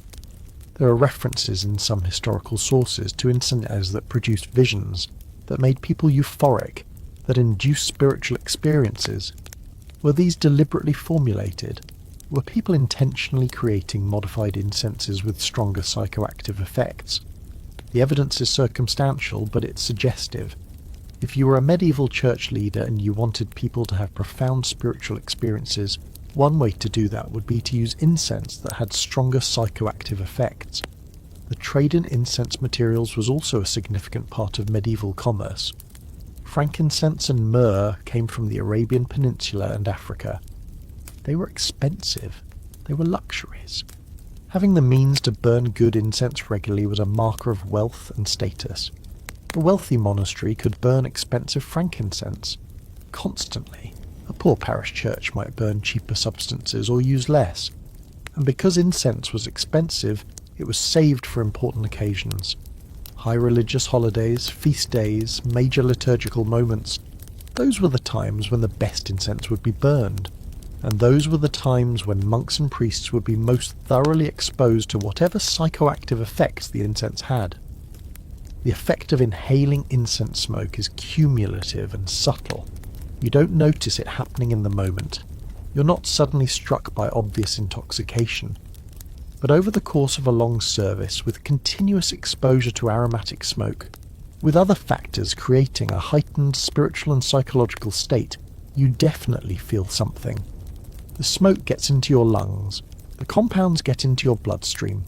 There are references in some historical sources to incenses that produced visions, that made people euphoric, that induced spiritual experiences. Were these deliberately formulated? Were people intentionally creating modified incenses with stronger psychoactive effects? The evidence is circumstantial, but it's suggestive. If you were a medieval church leader and you wanted people to have profound spiritual experiences, one way to do that would be to use incense that had stronger psychoactive effects. The trade in incense materials was also a significant part of medieval commerce. Frankincense and myrrh came from the Arabian Peninsula and Africa. They were expensive. They were luxuries. Having the means to burn good incense regularly was a marker of wealth and status. A wealthy monastery could burn expensive frankincense constantly. A poor parish church might burn cheaper substances or use less. And because incense was expensive, It was saved for important occasions. High religious holidays, feast days, major liturgical moments. Those were the times when the best incense would be burned. And those were the times when monks and priests would be most thoroughly exposed to whatever psychoactive effects the incense had. The effect of inhaling incense smoke is cumulative and subtle. You don't notice it happening in the moment. You're not suddenly struck by obvious intoxication. But over the course of a long service, with continuous exposure to aromatic smoke, with other factors creating a heightened spiritual and psychological state, you definitely feel something. The smoke gets into your lungs, the compounds get into your bloodstream,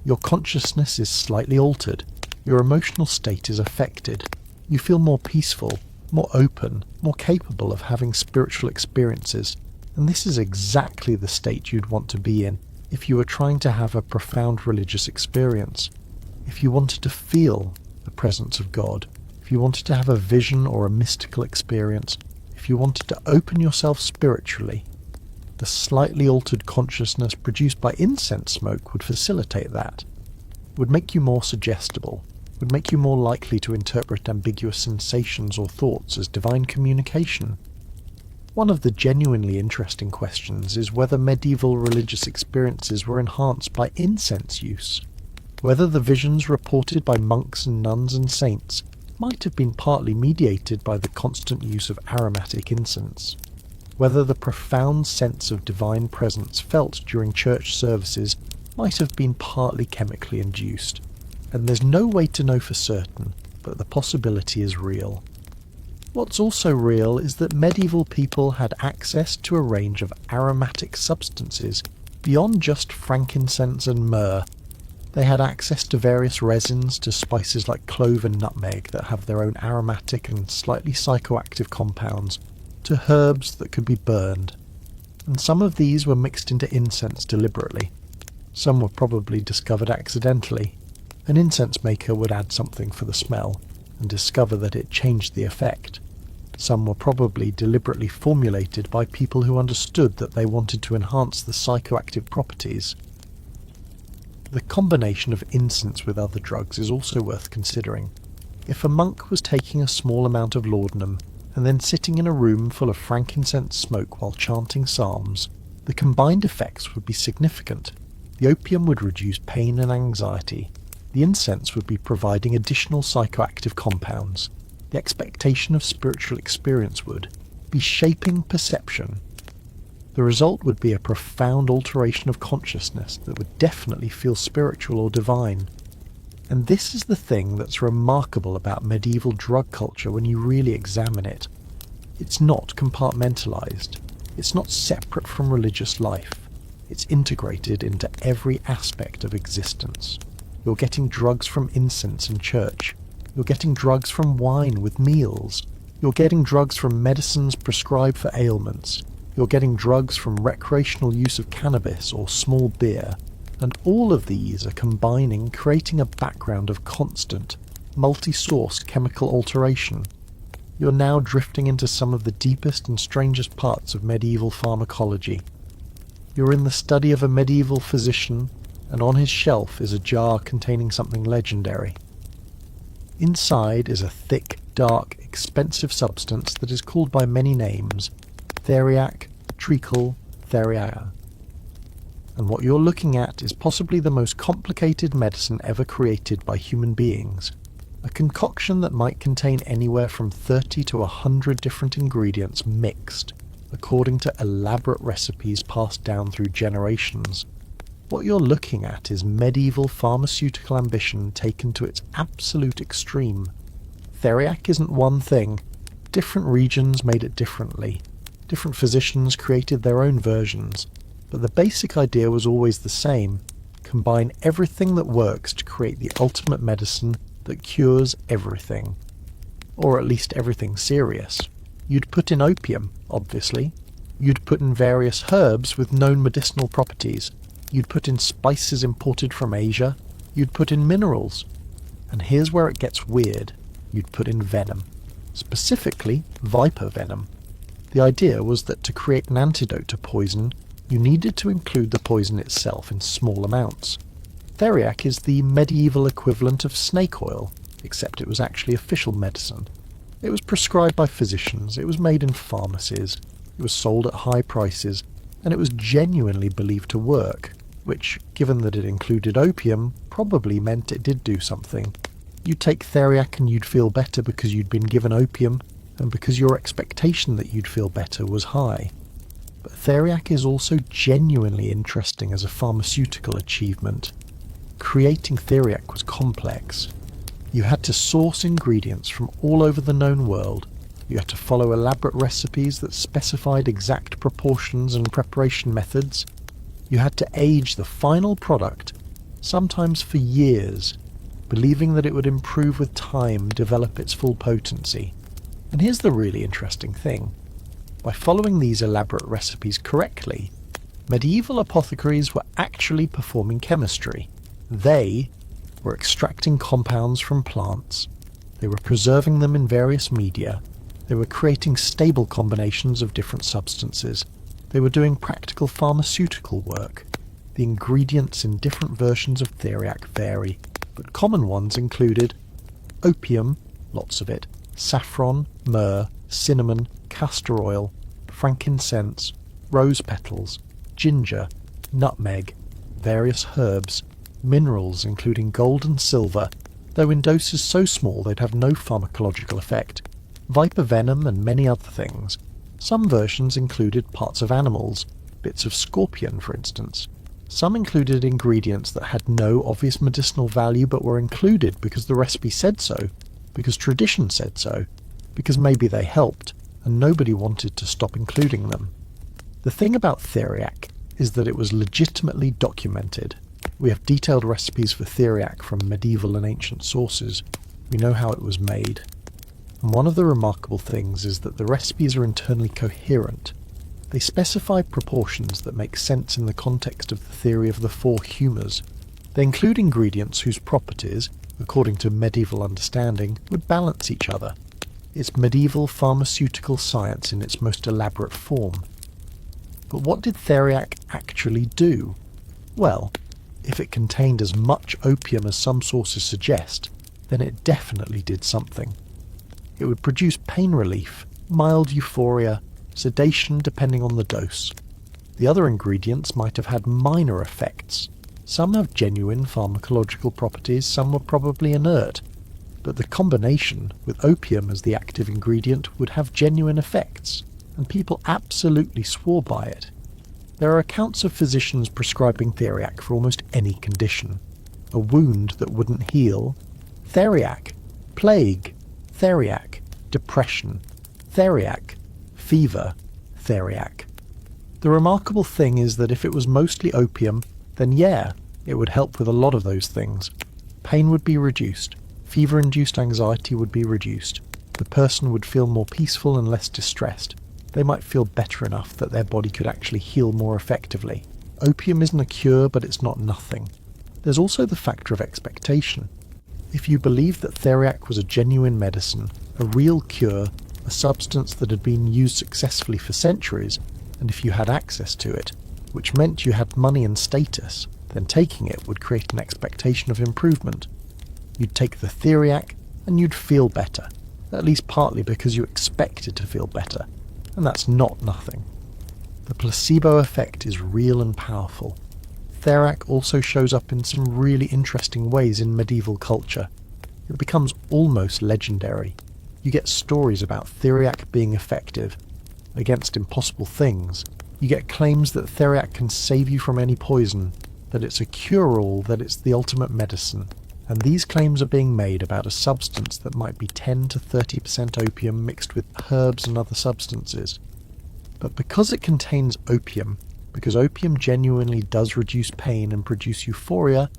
your consciousness is slightly altered, your emotional state is affected, you feel more peaceful, more open, more capable of having spiritual experiences, and this is exactly the state you'd want to be in if you were trying to have a profound religious experience, if you wanted to feel the presence of God, if you wanted to have a vision or a mystical experience, if you wanted to open yourself spiritually. The slightly altered consciousness produced by incense smoke would facilitate that, would make you more suggestible, would make you more likely to interpret ambiguous sensations or thoughts as divine communication. One of the genuinely interesting questions is whether medieval religious experiences were enhanced by incense use, whether the visions reported by monks and nuns and saints might have been partly mediated by the constant use of aromatic incense, whether the profound sense of divine presence felt during church services might have been partly chemically induced, and there's no way to know for certain, but the possibility is real. What's also real is that medieval people had access to a range of aromatic substances beyond just frankincense and myrrh. They had access to various resins, to spices like clove and nutmeg that have their own aromatic and slightly psychoactive compounds, to herbs that could be burned. And some of these were mixed into incense deliberately. Some were probably discovered accidentally. An incense maker would add something for the smell and discover that it changed the effect. Some were probably deliberately formulated by people who understood that they wanted to enhance the psychoactive properties. The combination of incense with other drugs is also worth considering. If a monk was taking a small amount of laudanum and then sitting in a room full of frankincense smoke while chanting psalms, the combined effects would be significant. The opium would reduce pain and anxiety. The incense would be providing additional psychoactive compounds. The expectation of spiritual experience would be shaping perception. The result would be a profound alteration of consciousness that would definitely feel spiritual or divine. And this is the thing that's remarkable about medieval drug culture when you really examine it. It's not compartmentalized. It's not separate from religious life. It's integrated into every aspect of existence. You're getting drugs from incense and church. You're getting drugs from wine with meals. You're getting drugs from medicines prescribed for ailments. You're getting drugs from recreational use of cannabis or small beer. And all of these are combining, creating a background of constant, multi-source chemical alteration. You're now drifting into some of the deepest and strangest parts of medieval pharmacology. You're in the study of a medieval physician, and on his shelf is a jar containing something legendary. Inside is a thick, dark, expensive substance that is called by many names: theriac, treacle, theriaca. And what you're looking at is possibly the most complicated medicine ever created by human beings. A concoction that might contain anywhere from 30 to 100 different ingredients mixed, according to elaborate recipes passed down through generations. What you're looking at is medieval pharmaceutical ambition taken to its absolute extreme. Theriac isn't one thing. Different regions made it differently. Different physicians created their own versions. But the basic idea was always the same. Combine everything that works to create the ultimate medicine that cures everything. Or at least everything serious. You'd put in opium, obviously. You'd put in various herbs with known medicinal properties. You'd put in spices imported from Asia. You'd put in minerals. And here's where it gets weird. You'd put in venom. Specifically, viper venom. The idea was that to create an antidote to poison, you needed to include the poison itself in small amounts. Theriac is the medieval equivalent of snake oil, except it was actually official medicine. It was prescribed by physicians, it was made in pharmacies, it was sold at high prices, and it was genuinely believed to work, which, given that it included opium, probably meant it did do something. You'd take Theriac and you'd feel better because you'd been given opium, and because your expectation that you'd feel better was high. But Theriac is also genuinely interesting as a pharmaceutical achievement. Creating Theriac was complex. You had to source ingredients from all over the known world. You had to follow elaborate recipes that specified exact proportions and preparation methods. You had to age the final product, sometimes for years, believing that it would improve with time, develop its full potency. And here's the really interesting thing. By following these elaborate recipes correctly, medieval apothecaries were actually performing chemistry. They were extracting compounds from plants. They were preserving them in various media. They were creating stable combinations of different substances. They were doing practical pharmaceutical work. The ingredients in different versions of Theriac vary, but common ones included opium, lots of it, saffron, myrrh, cinnamon, castor oil, frankincense, rose petals, ginger, nutmeg, various herbs, minerals including gold and silver, though in doses so small they'd have no pharmacological effect, viper venom and many other things. Some versions included parts of animals, bits of scorpion for instance. Some included ingredients that had no obvious medicinal value but were included because the recipe said so, because tradition said so, because maybe they helped, and nobody wanted to stop including them. The thing about Theriac is that it was legitimately documented. We have detailed recipes for Theriac from medieval and ancient sources. We know how it was made. And one of the remarkable things is that the recipes are internally coherent. They specify proportions that make sense in the context of the theory of the four humours. They include ingredients whose properties, according to medieval understanding, would balance each other. It's medieval pharmaceutical science in its most elaborate form. But what did Theriac actually do? Well, if it contained as much opium as some sources suggest, then it definitely did something. It would produce pain relief, mild euphoria, sedation depending on the dose. The other ingredients might have had minor effects. Some have genuine pharmacological properties, some were probably inert, but the combination, with opium as the active ingredient, would have genuine effects, and people absolutely swore by it. There are accounts of physicians prescribing Theriac for almost any condition. A wound that wouldn't heal, Theriac. Plague, Theriac. Depression, Theriac. Fever, Theriac. The remarkable thing is that if it was mostly opium, then yeah, it would help with a lot of those things. Pain would be reduced, fever-induced anxiety would be reduced, the person would feel more peaceful and less distressed. They might feel better enough that their body could actually heal more effectively. Opium isn't a cure, but it's not nothing. There's also the factor of expectation. If you believed that Theriac was a genuine medicine, a real cure, a substance that had been used successfully for centuries, and if you had access to it, which meant you had money and status, then taking it would create an expectation of improvement. You'd take the Theriac and you'd feel better, at least partly because you expected to feel better, and that's not nothing. The placebo effect is real and powerful. Theriac also shows up in some really interesting ways in medieval culture. It becomes almost legendary. You get stories about Theriac being effective against impossible things. You get claims that Theriac can save you from any poison, that it's a cure-all, that it's the ultimate medicine. And these claims are being made about a substance that might be 10 to 30% opium mixed with herbs and other substances. But because it contains opium, because opium genuinely does reduce pain and produce euphoria,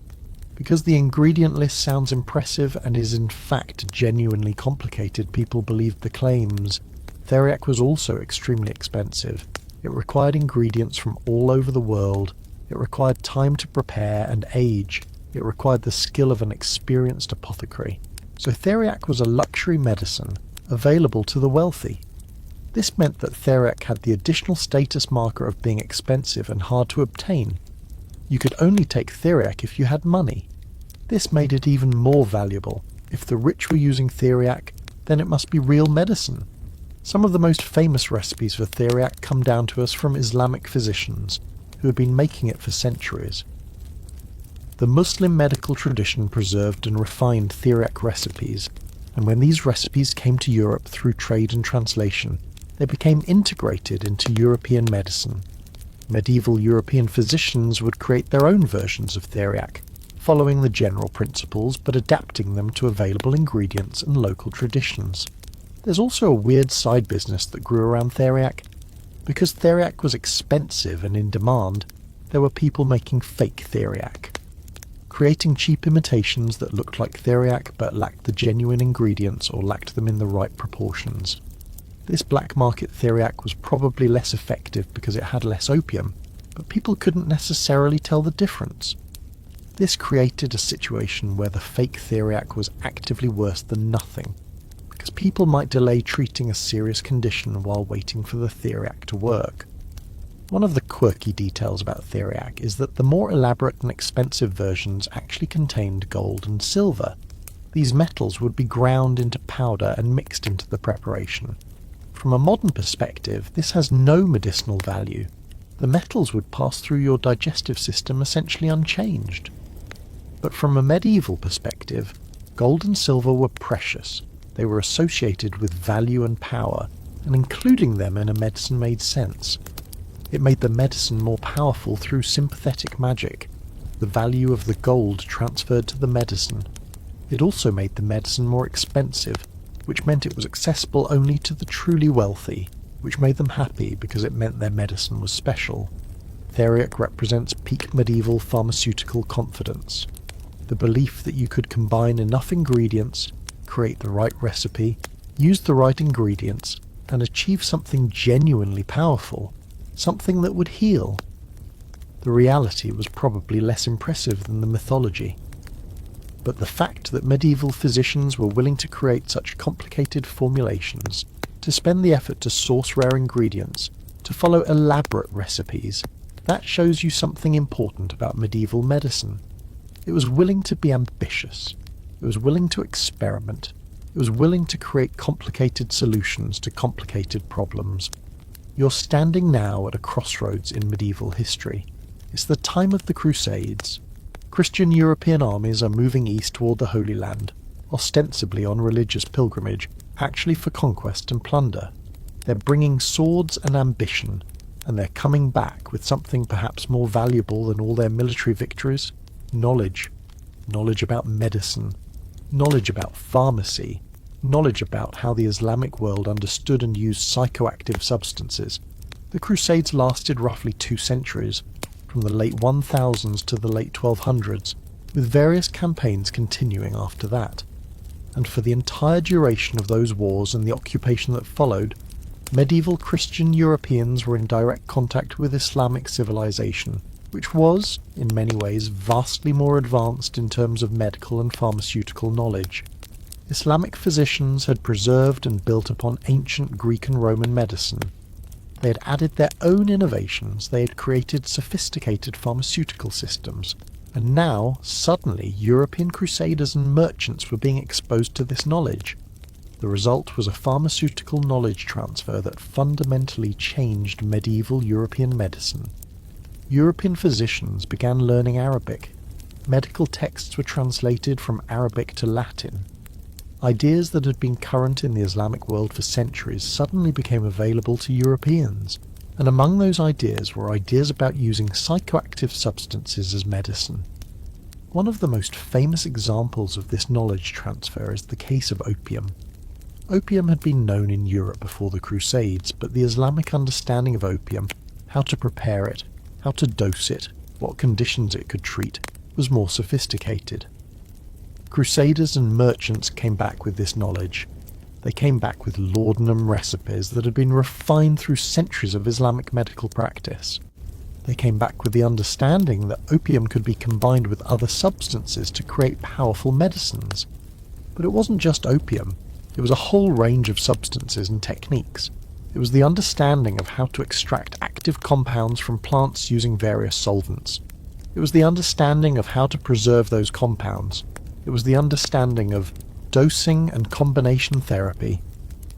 because the ingredient list sounds impressive and is in fact genuinely complicated, people believed the claims. Theriac was also extremely expensive. It required ingredients from all over the world. It required time to prepare and age. It required the skill of an experienced apothecary. So Theriac was a luxury medicine, available to the wealthy. This meant that Theriac had the additional status marker of being expensive and hard to obtain. You could only take theriac if you had money. This made it even more valuable. If the rich were using theriac, then it must be real medicine. Some of the most famous recipes for theriac come down to us from Islamic physicians who had been making it for centuries. The Muslim medical tradition preserved and refined theriac recipes, and when these recipes came to Europe through trade and translation, they became integrated into European medicine. Medieval European physicians would create their own versions of theriac, following the general principles but adapting them to available ingredients and local traditions. There's also a weird side business that grew around theriac. Because theriac was expensive and in demand, there were people making fake theriac, creating cheap imitations that looked like theriac but lacked the genuine ingredients or lacked them in the right proportions. This black market theriac was probably less effective because it had less opium, but people couldn't necessarily tell the difference. This created a situation where the fake theriac was actively worse than nothing, because people might delay treating a serious condition while waiting for the theriac to work. One of the quirky details about theriac is that the more elaborate and expensive versions actually contained gold and silver. These metals would be ground into powder and mixed into the preparation. From a modern perspective, this has no medicinal value. The metals would pass through your digestive system essentially unchanged. But from a medieval perspective, gold and silver were precious. They were associated with value and power, and including them in a medicine made sense. It made the medicine more powerful through sympathetic magic. The value of the gold transferred to the medicine. It also made the medicine more expensive, which meant it was accessible only to the truly wealthy, which made them happy because it meant their medicine was special. Theriac represents peak medieval pharmaceutical confidence. The belief that you could combine enough ingredients, create the right recipe, use the right ingredients, and achieve something genuinely powerful, something that would heal. The reality was probably less impressive than the mythology. But the fact that medieval physicians were willing to create such complicated formulations, to spend the effort to source rare ingredients, to follow elaborate recipes, that shows you something important about medieval medicine. It was willing to be ambitious. It was willing to experiment. It was willing to create complicated solutions to complicated problems. You're standing now at a crossroads in medieval history. It's the time of the Crusades. Christian European armies are moving east toward the Holy Land, ostensibly on religious pilgrimage, actually for conquest and plunder. They're bringing swords and ambition, and they're coming back with something perhaps more valuable than all their military victories: knowledge. Knowledge about medicine. Knowledge about pharmacy. Knowledge about how the Islamic world understood and used psychoactive substances. The Crusades lasted roughly 2 centuries, from the late 1000s to the late 1200s, with various campaigns continuing after that. And for the entire duration of those wars and the occupation that followed, medieval Christian Europeans were in direct contact with Islamic civilization, which was, in many ways, vastly more advanced in terms of medical and pharmaceutical knowledge. Islamic physicians had preserved and built upon ancient Greek and Roman medicine. They had added their own innovations, they had created sophisticated pharmaceutical systems, and now, suddenly, European crusaders and merchants were being exposed to this knowledge. The result was a pharmaceutical knowledge transfer that fundamentally changed medieval European medicine. European physicians began learning Arabic. Medical texts were translated from Arabic to Latin. Ideas that had been current in the Islamic world for centuries suddenly became available to Europeans, and among those ideas were ideas about using psychoactive substances as medicine. One of the most famous examples of this knowledge transfer is the case of opium. Opium had been known in Europe before the Crusades, but the Islamic understanding of opium, how to prepare it, how to dose it, what conditions it could treat, was more sophisticated. Crusaders and merchants came back with this knowledge. They came back with laudanum recipes that had been refined through centuries of Islamic medical practice. They came back with the understanding that opium could be combined with other substances to create powerful medicines. But it wasn't just opium. It was a whole range of substances and techniques. It was the understanding of how to extract active compounds from plants using various solvents. It was the understanding of how to preserve those compounds. It was the understanding of dosing and combination therapy.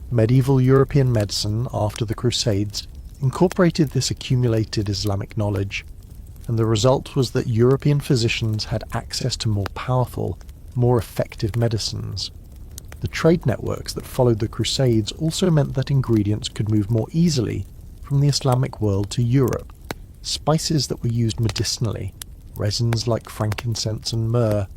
Medieval European medicine, after the Crusades, incorporated this accumulated Islamic knowledge, and the result was that European physicians had access to more powerful, more effective medicines. The trade networks that followed the Crusades also meant that ingredients could move more easily from the Islamic world to Europe. Spices that were used medicinally, resins like frankincense and myrrh,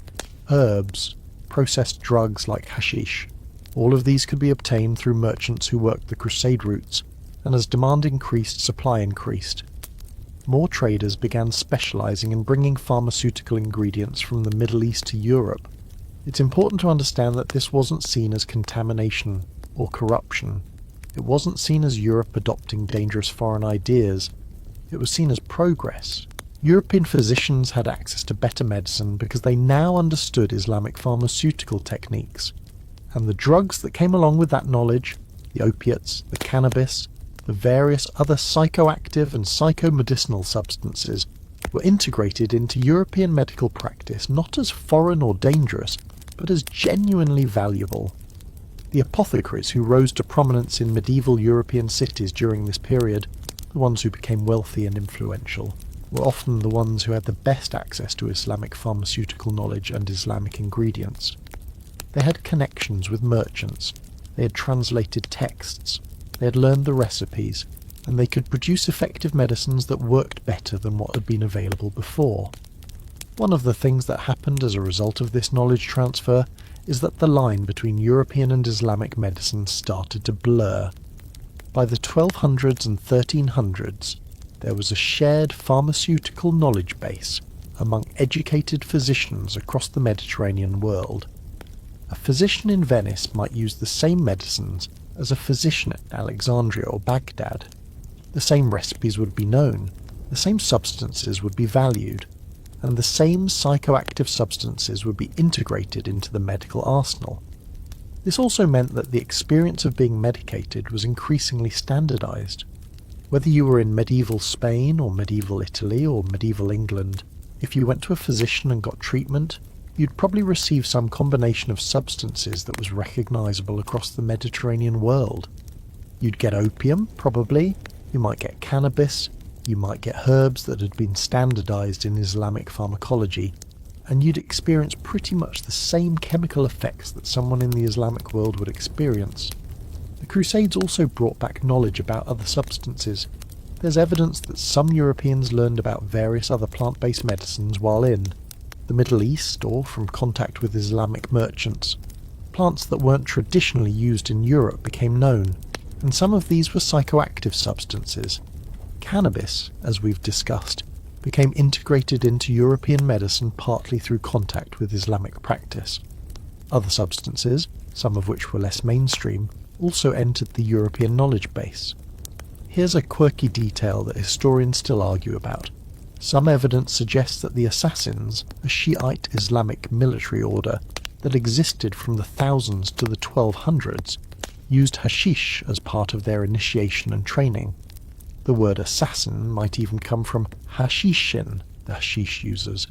herbs, processed drugs like hashish. All of these could be obtained through merchants who worked the Crusade routes, and as demand increased, supply increased. More traders began specializing in bringing pharmaceutical ingredients from the Middle East to Europe. It's important to understand that this wasn't seen as contamination or corruption. It wasn't seen as Europe adopting dangerous foreign ideas. It was seen as progress. European physicians had access to better medicine because they now understood Islamic pharmaceutical techniques. And the drugs that came along with that knowledge, the opiates, the cannabis, the various other psychoactive and psychomedicinal substances, were integrated into European medical practice not as foreign or dangerous, but as genuinely valuable. The apothecaries who rose to prominence in medieval European cities during this period, the ones who became wealthy and influential, were often the ones who had the best access to Islamic pharmaceutical knowledge and Islamic ingredients. They had connections with merchants, they had translated texts, they had learned the recipes, and they could produce effective medicines that worked better than what had been available before. One of the things that happened as a result of this knowledge transfer is that the line between European and Islamic medicine started to blur. By the 1200s and 1300s, there was a shared pharmaceutical knowledge base among educated physicians across the Mediterranean world. A physician in Venice might use the same medicines as a physician at Alexandria or Baghdad. The same recipes would be known, the same substances would be valued, and the same psychoactive substances would be integrated into the medical arsenal. This also meant that the experience of being medicated was increasingly standardized. Whether you were in medieval Spain or medieval Italy or medieval England, if you went to a physician and got treatment, you'd probably receive some combination of substances that was recognizable across the Mediterranean world. You'd get opium, probably, you might get cannabis, you might get herbs that had been standardized in Islamic pharmacology, and you'd experience pretty much the same chemical effects that someone in the Islamic world would experience. The Crusades also brought back knowledge about other substances. There's evidence that some Europeans learned about various other plant-based medicines while in the Middle East or from contact with Islamic merchants. Plants that weren't traditionally used in Europe became known, and some of these were psychoactive substances. Cannabis, as we've discussed, became integrated into European medicine partly through contact with Islamic practice. Other substances, some of which were less mainstream, also entered the European knowledge base. Here's a quirky detail that historians still argue about. Some evidence suggests that the Assassins, a Shiite Islamic military order that existed from the 1000s to the 1200s, used hashish as part of their initiation and training. The word assassin might even come from hashishin, the hashish users.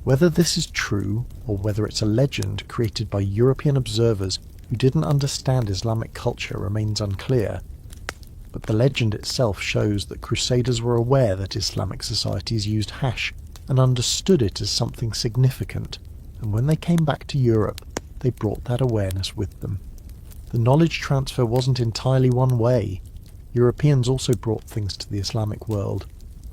Whether this is true, or whether it's a legend created by European observers who didn't understand Islamic culture, remains unclear. But the legend itself shows that Crusaders were aware that Islamic societies used hash and understood it as something significant, and when they came back to Europe, they brought that awareness with them. The knowledge transfer wasn't entirely one way. Europeans also brought things to the Islamic world,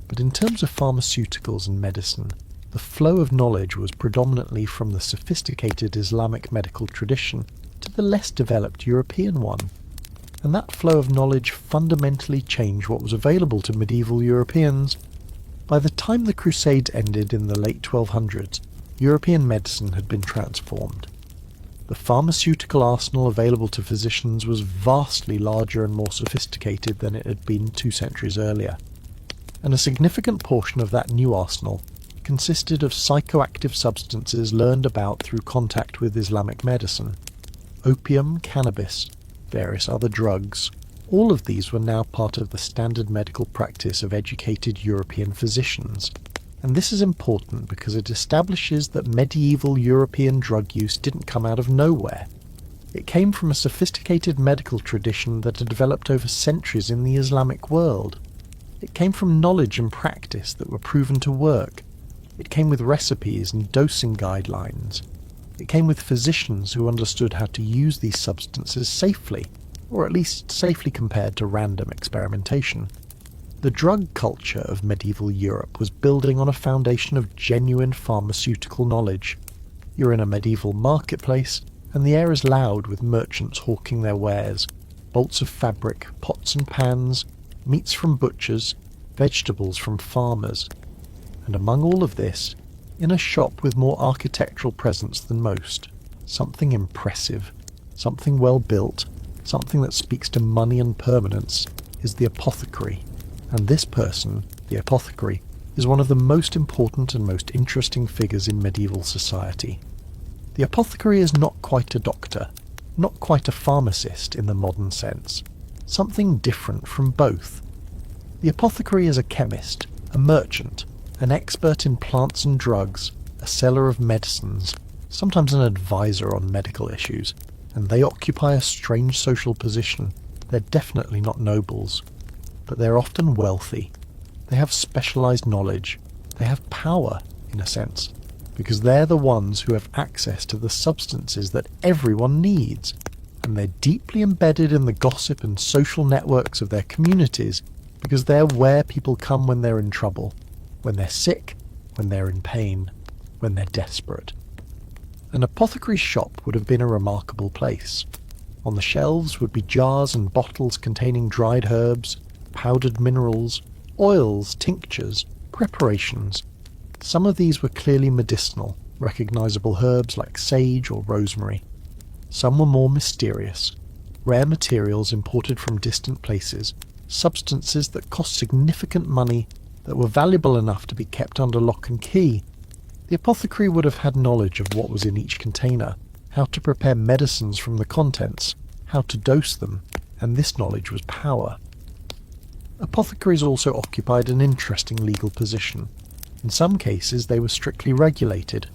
but in terms of pharmaceuticals and medicine, the flow of knowledge was predominantly from the sophisticated Islamic medical tradition to the less developed European one. And that flow of knowledge fundamentally changed what was available to medieval Europeans. By the time the Crusades ended in the late 1200s, European medicine had been transformed. The pharmaceutical arsenal available to physicians was vastly larger and more sophisticated than it had been 2 centuries earlier, and a significant portion of that new arsenal consisted of psychoactive substances learned about through contact with Islamic medicine. Opium, cannabis, various other drugs, all of these were now part of the standard medical practice of educated European physicians, And this is important because it establishes that medieval European drug use didn't come out of nowhere. It came from a sophisticated medical tradition that had developed over centuries in the Islamic world. It came from knowledge and practice that were proven to work. It came with recipes and dosing guidelines. It came with physicians who understood how to use these substances safely, or at least safely compared to random experimentation. The drug culture of medieval Europe was building on a foundation of genuine pharmaceutical knowledge. You're in a medieval marketplace, and the air is loud with merchants hawking their wares, bolts of fabric, pots and pans, meats from butchers, vegetables from farmers. And among all of this, in a shop with more architectural presence than most, something impressive, something well built, something that speaks to money and permanence, is the apothecary. And this person, the apothecary, is one of the most important and most interesting figures in medieval society. The apothecary is not quite a doctor, not quite a pharmacist in the modern sense, something different from both. The apothecary is a chemist, a merchant, an expert in plants and drugs, a seller of medicines, sometimes an advisor on medical issues, and they occupy a strange social position. They're definitely not nobles, but they're often wealthy. They have specialized knowledge. They have power, in a sense, because they're the ones who have access to the substances that everyone needs, and they're deeply embedded in the gossip and social networks of their communities because they're where people come when they're in trouble, when they're sick, when they're in pain, when they're desperate. An apothecary's shop would have been a remarkable place. On the shelves would be jars and bottles containing dried herbs, powdered minerals, oils, tinctures, preparations. Some of these were clearly medicinal, recognizable herbs like sage or rosemary. Some were more mysterious, rare materials imported from distant places, substances that cost significant money, that were valuable enough to be kept under lock and key. The apothecary would have had knowledge of what was in each container, how to prepare medicines from the contents, how to dose them, and this knowledge was power. Apothecaries also occupied an interesting legal position. In some cases they were strictly regulated.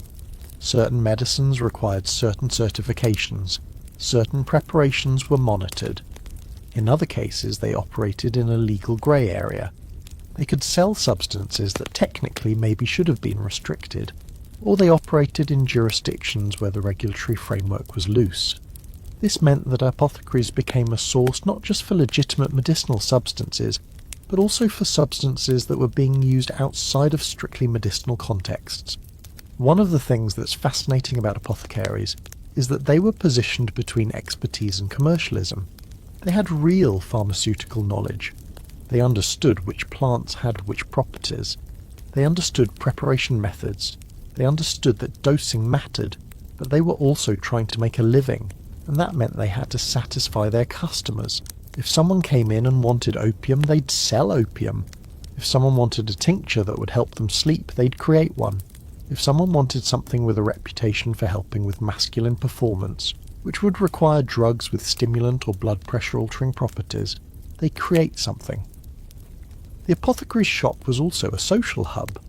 Certain medicines required certain certifications, certain preparations were monitored. In other cases they operated in a legal grey area. They could sell substances that technically maybe should have been restricted, or they operated in jurisdictions where the regulatory framework was loose. This meant that apothecaries became a source not just for legitimate medicinal substances, but also for substances that were being used outside of strictly medicinal contexts. One of the things that's fascinating about apothecaries is that they were positioned between expertise and commercialism. They had real pharmaceutical knowledge. They understood which plants had which properties. They understood preparation methods. They understood that dosing mattered, but they were also trying to make a living, and that meant they had to satisfy their customers. If someone came in and wanted opium, they'd sell opium. If someone wanted a tincture that would help them sleep, they'd create one. If someone wanted something with a reputation for helping with masculine performance, which would require drugs with stimulant or blood pressure-altering properties, they'd create something. The apothecary's shop was also a social hub.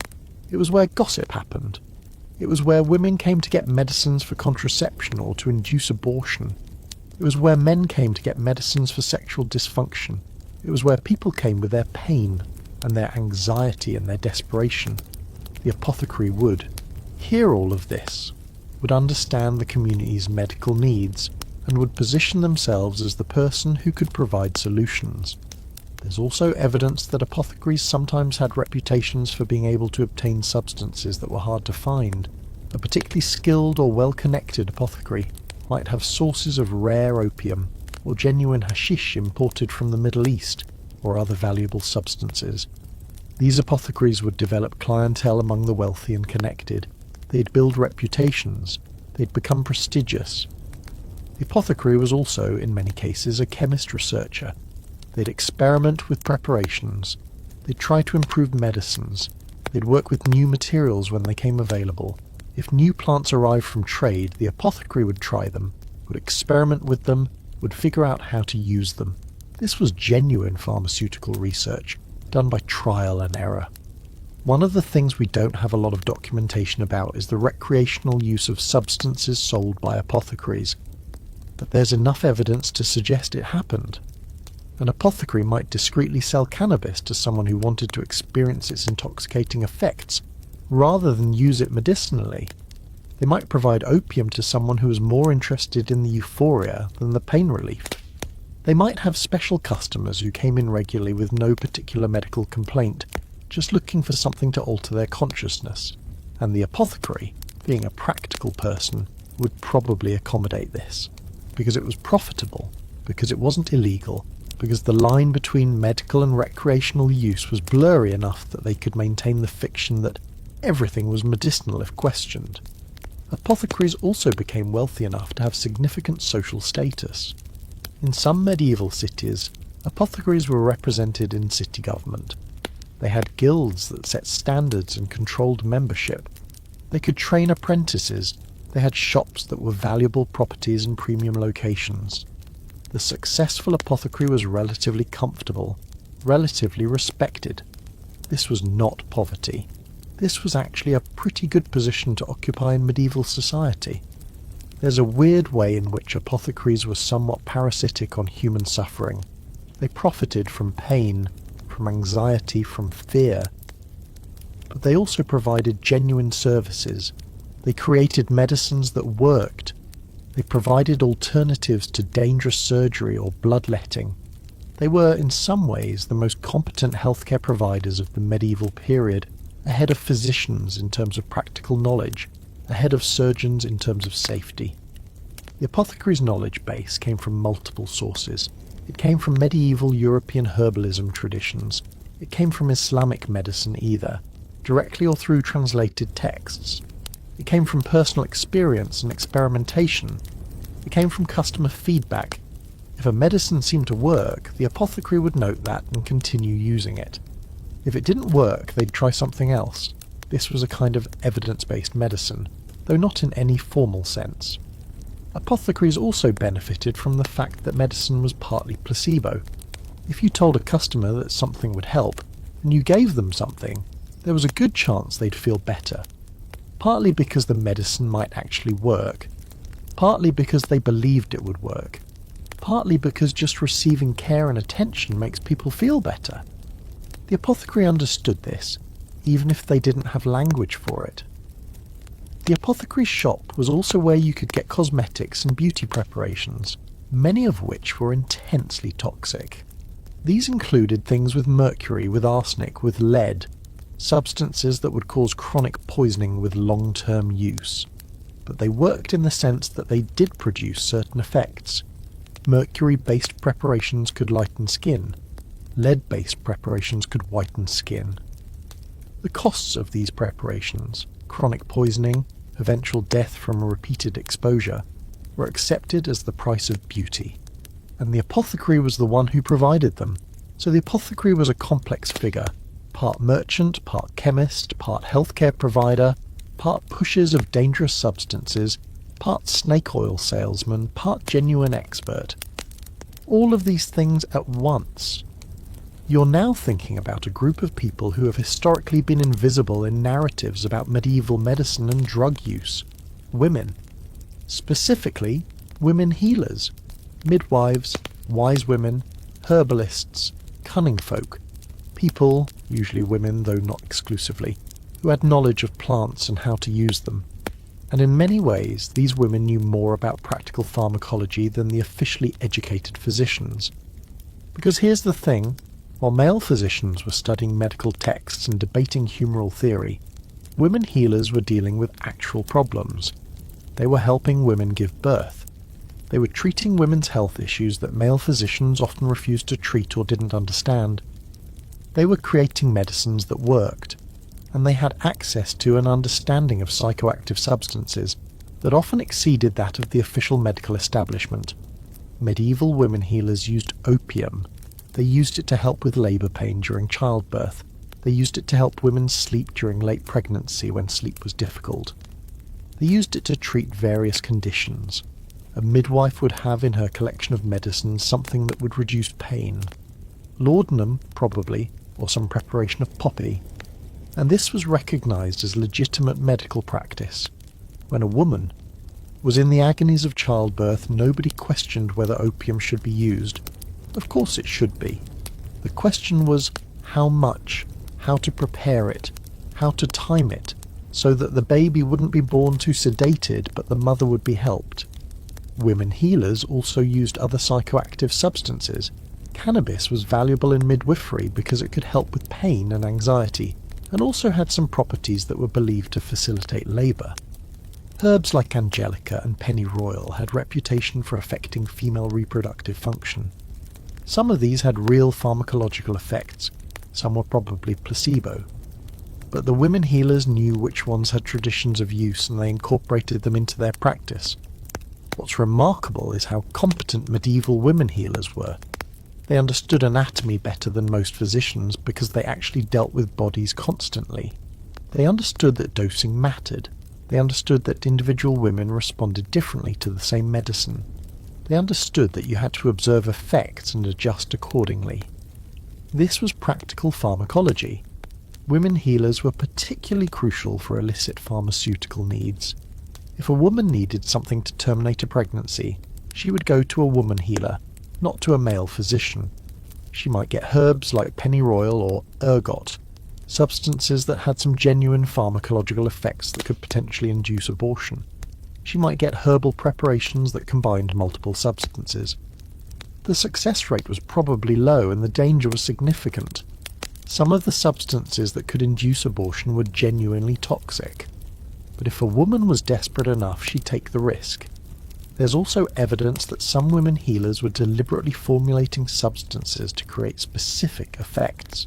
It was where gossip happened. It was where women came to get medicines for contraception or to induce abortion. It was where men came to get medicines for sexual dysfunction. It was where people came with their pain and their anxiety and their desperation. The apothecary would hear all of this, would understand the community's medical needs, and would position themselves as the person who could provide solutions. There's also evidence that apothecaries sometimes had reputations for being able to obtain substances that were hard to find. A particularly skilled or well-connected apothecary might have sources of rare opium, or genuine hashish imported from the Middle East, or other valuable substances. These apothecaries would develop clientele among the wealthy and connected. They'd build reputations. They'd become prestigious. The apothecary was also, in many cases, a chemist researcher. They'd experiment with preparations. They'd try to improve medicines. They'd work with new materials when they came available. If new plants arrived from trade, the apothecary would try them, would experiment with them, would figure out how to use them. This was genuine pharmaceutical research, done by trial and error. One of the things we don't have a lot of documentation about is the recreational use of substances sold by apothecaries, but there's enough evidence to suggest it happened. An apothecary might discreetly sell cannabis to someone who wanted to experience its intoxicating effects, rather than use it medicinally. They might provide opium to someone who was more interested in the euphoria than the pain relief. They might have special customers who came in regularly with no particular medical complaint, just looking for something to alter their consciousness, and the apothecary, being a practical person, would probably accommodate this, because it was profitable, because it wasn't illegal, because the line between medical and recreational use was blurry enough that they could maintain the fiction that everything was medicinal if questioned. Apothecaries also became wealthy enough to have significant social status. In some medieval cities, apothecaries were represented in city government. They had guilds that set standards and controlled membership. They could train apprentices. They had shops that were valuable properties in premium locations. The successful apothecary was relatively comfortable, relatively respected. This was not poverty. This was actually a pretty good position to occupy in medieval society. There's a weird way in which apothecaries were somewhat parasitic on human suffering. They profited from pain, from anxiety, from fear. But they also provided genuine services. They created medicines that worked. They provided alternatives to dangerous surgery or bloodletting. They were, in some ways, the most competent healthcare providers of the medieval period, ahead of physicians in terms of practical knowledge, ahead of surgeons in terms of safety. The apothecary's knowledge base came from multiple sources. It came from medieval European herbalism traditions. It came from Islamic medicine either, directly or through translated texts. It came from personal experience and experimentation. It came from customer feedback. If a medicine seemed to work, the apothecary would note that and continue using it. If it didn't work, they'd try something else. This was a kind of evidence-based medicine, though not in any formal sense. Apothecaries also benefited from the fact that medicine was partly placebo. If you told a customer that something would help, and you gave them something, there was a good chance they'd feel better. Partly because the medicine might actually work, partly because they believed it would work, partly because just receiving care and attention makes people feel better. The apothecary understood this, even if they didn't have language for it. The apothecary's shop was also where you could get cosmetics and beauty preparations, many of which were intensely toxic. These included things with mercury, with arsenic, with lead, substances that would cause chronic poisoning with long-term use. But they worked in the sense that they did produce certain effects. Mercury-based preparations could lighten skin. Lead-based preparations could whiten skin. The costs of these preparations, chronic poisoning, eventual death from repeated exposure, were accepted as the price of beauty. And the apothecary was the one who provided them. So the apothecary was a complex figure, part merchant, part chemist, part healthcare provider, part pushers of dangerous substances, part snake oil salesman, part genuine expert. All of these things at once. You're now thinking about a group of people who have historically been invisible in narratives about medieval medicine and drug use. Women. Specifically, women healers, midwives, wise women, herbalists, cunning folk, people, usually women though not exclusively, who had knowledge of plants and how to use them. And in many ways, these women knew more about practical pharmacology than the officially educated physicians. Because here's the thing, while male physicians were studying medical texts and debating humoral theory, women healers were dealing with actual problems. They were helping women give birth. They were treating women's health issues that male physicians often refused to treat or didn't understand. They were creating medicines that worked, and they had access to an understanding of psychoactive substances that often exceeded that of the official medical establishment. Medieval women healers used opium. They used it to help with labour pain during childbirth. They used it to help women sleep during late pregnancy when sleep was difficult. They used it to treat various conditions. A midwife would have in her collection of medicines something that would reduce pain. Laudanum, probably, or some preparation of poppy. and this was recognised as legitimate medical practice. When a woman was in the agonies of childbirth, nobody questioned whether opium should be used. Of course it should be. The question was how much, how to prepare it, how to time it, so that the baby wouldn't be born too sedated but the mother would be helped. Women healers also used other psychoactive substances. Cannabis was valuable in midwifery because it could help with pain and anxiety, and also had some properties that were believed to facilitate labour. Herbs like angelica and pennyroyal had reputation for affecting female reproductive function. Some of these had real pharmacological effects, some were probably placebo. But the women healers knew which ones had traditions of use and they incorporated them into their practice. What's remarkable is how competent medieval women healers were. They understood anatomy better than most physicians because they actually dealt with bodies constantly. They understood that dosing mattered. They understood that individual women responded differently to the same medicine. They understood that you had to observe effects and adjust accordingly. This was practical pharmacology. Women healers were particularly crucial for illicit pharmaceutical needs. If a woman needed something to terminate a pregnancy, she would go to a woman healer, not to a male physician. She might get herbs like pennyroyal or ergot, substances that had some genuine pharmacological effects that could potentially induce abortion. She might get herbal preparations that combined multiple substances. The success rate was probably low and the danger was significant. Some of the substances that could induce abortion were genuinely toxic. But if a woman was desperate enough, she'd take the risk. There's also evidence that some women healers were deliberately formulating substances to create specific effects.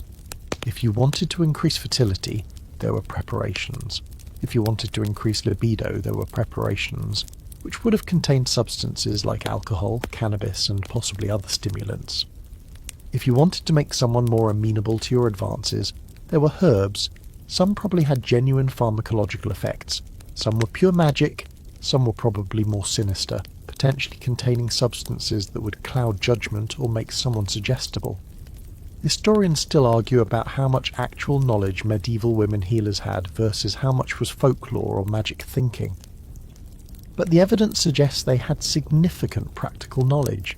If you wanted to increase fertility, there were preparations. If you wanted to increase libido, there were preparations, which would have contained substances like alcohol, cannabis, and possibly other stimulants. If you wanted to make someone more amenable to your advances, there were herbs. Some probably had genuine pharmacological effects. Some were pure magic, some were probably more sinister, potentially containing substances that would cloud judgment or make someone suggestible. Historians still argue about how much actual knowledge medieval women healers had versus how much was folklore or magic thinking. But the evidence suggests they had significant practical knowledge.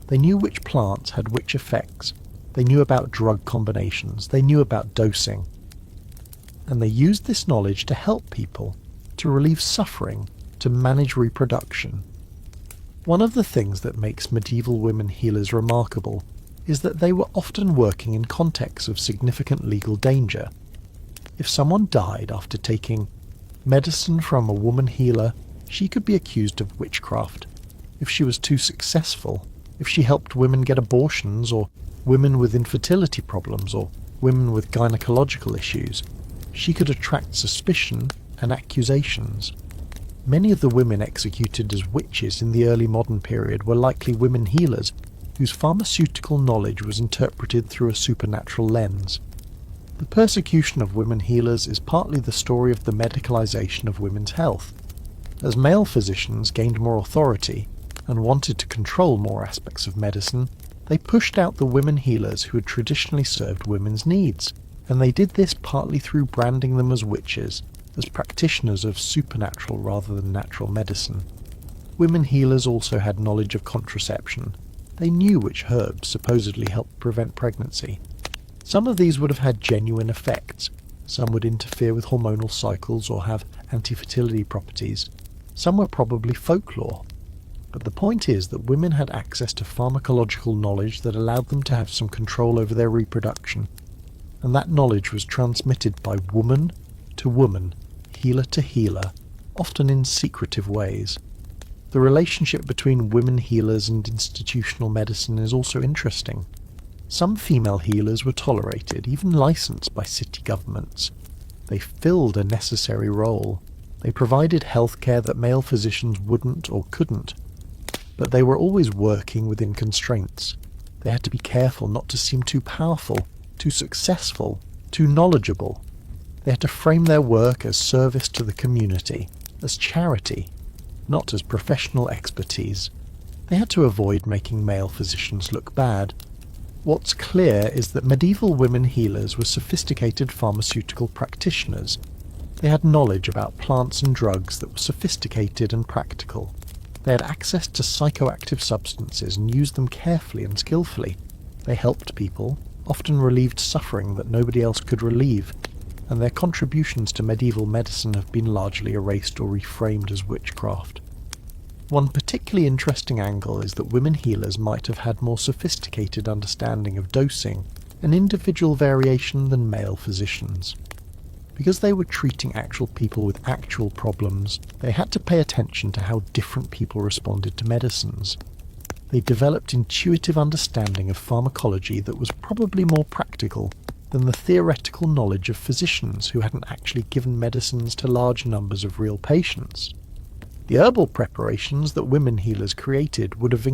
They knew which plants had which effects. They knew about drug combinations. They knew about dosing. And they used this knowledge to help people, to relieve suffering, to manage reproduction. One of the things that makes medieval women healers remarkable is that they were often working in contexts of significant legal danger. If someone died after taking medicine from a woman healer, she could be accused of witchcraft. If she was too successful, if she helped women get abortions, or women with infertility problems, or women with gynecological issues, she could attract suspicion and accusations. Many of the women executed as witches in the early modern period were likely women healers whose pharmaceutical knowledge was interpreted through a supernatural lens. The persecution of women healers is partly the story of the medicalization of women's health. As male physicians gained more authority and wanted to control more aspects of medicine, they pushed out the women healers who had traditionally served women's needs, and they did this partly through branding them as witches, as practitioners of supernatural rather than natural medicine. Women healers also had knowledge of contraception. They knew which herbs supposedly helped prevent pregnancy. Some of these would have had genuine effects. Some would interfere with hormonal cycles or have anti-fertility properties. Some were probably folklore. But the point is that women had access to pharmacological knowledge that allowed them to have some control over their reproduction. And that knowledge was transmitted by woman to woman, healer to healer, often in secretive ways. The relationship between women healers and institutional medicine is also interesting. Some female healers were tolerated, even licensed by city governments. They filled a necessary role. They provided healthcare that male physicians wouldn't or couldn't. But they were always working within constraints. They had to be careful not to seem too powerful, too successful, too knowledgeable. They had to frame their work as service to the community, as charity, not as professional expertise. They had to avoid making male physicians look bad. What's clear is that medieval women healers were sophisticated pharmaceutical practitioners. They had knowledge about plants and drugs that were sophisticated and practical. They had access to psychoactive substances and used them carefully and skillfully. They helped people, often relieved suffering that nobody else could relieve, and their contributions to medieval medicine have been largely erased or reframed as witchcraft. One particularly interesting angle is that women healers might have had more sophisticated understanding of dosing and individual variation than male physicians. Because they were treating actual people with actual problems, they had to pay attention to how different people responded to medicines. They developed intuitive understanding of pharmacology that was probably more practical than the theoretical knowledge of physicians who hadn't actually given medicines to large numbers of real patients. The herbal preparations that women healers created would have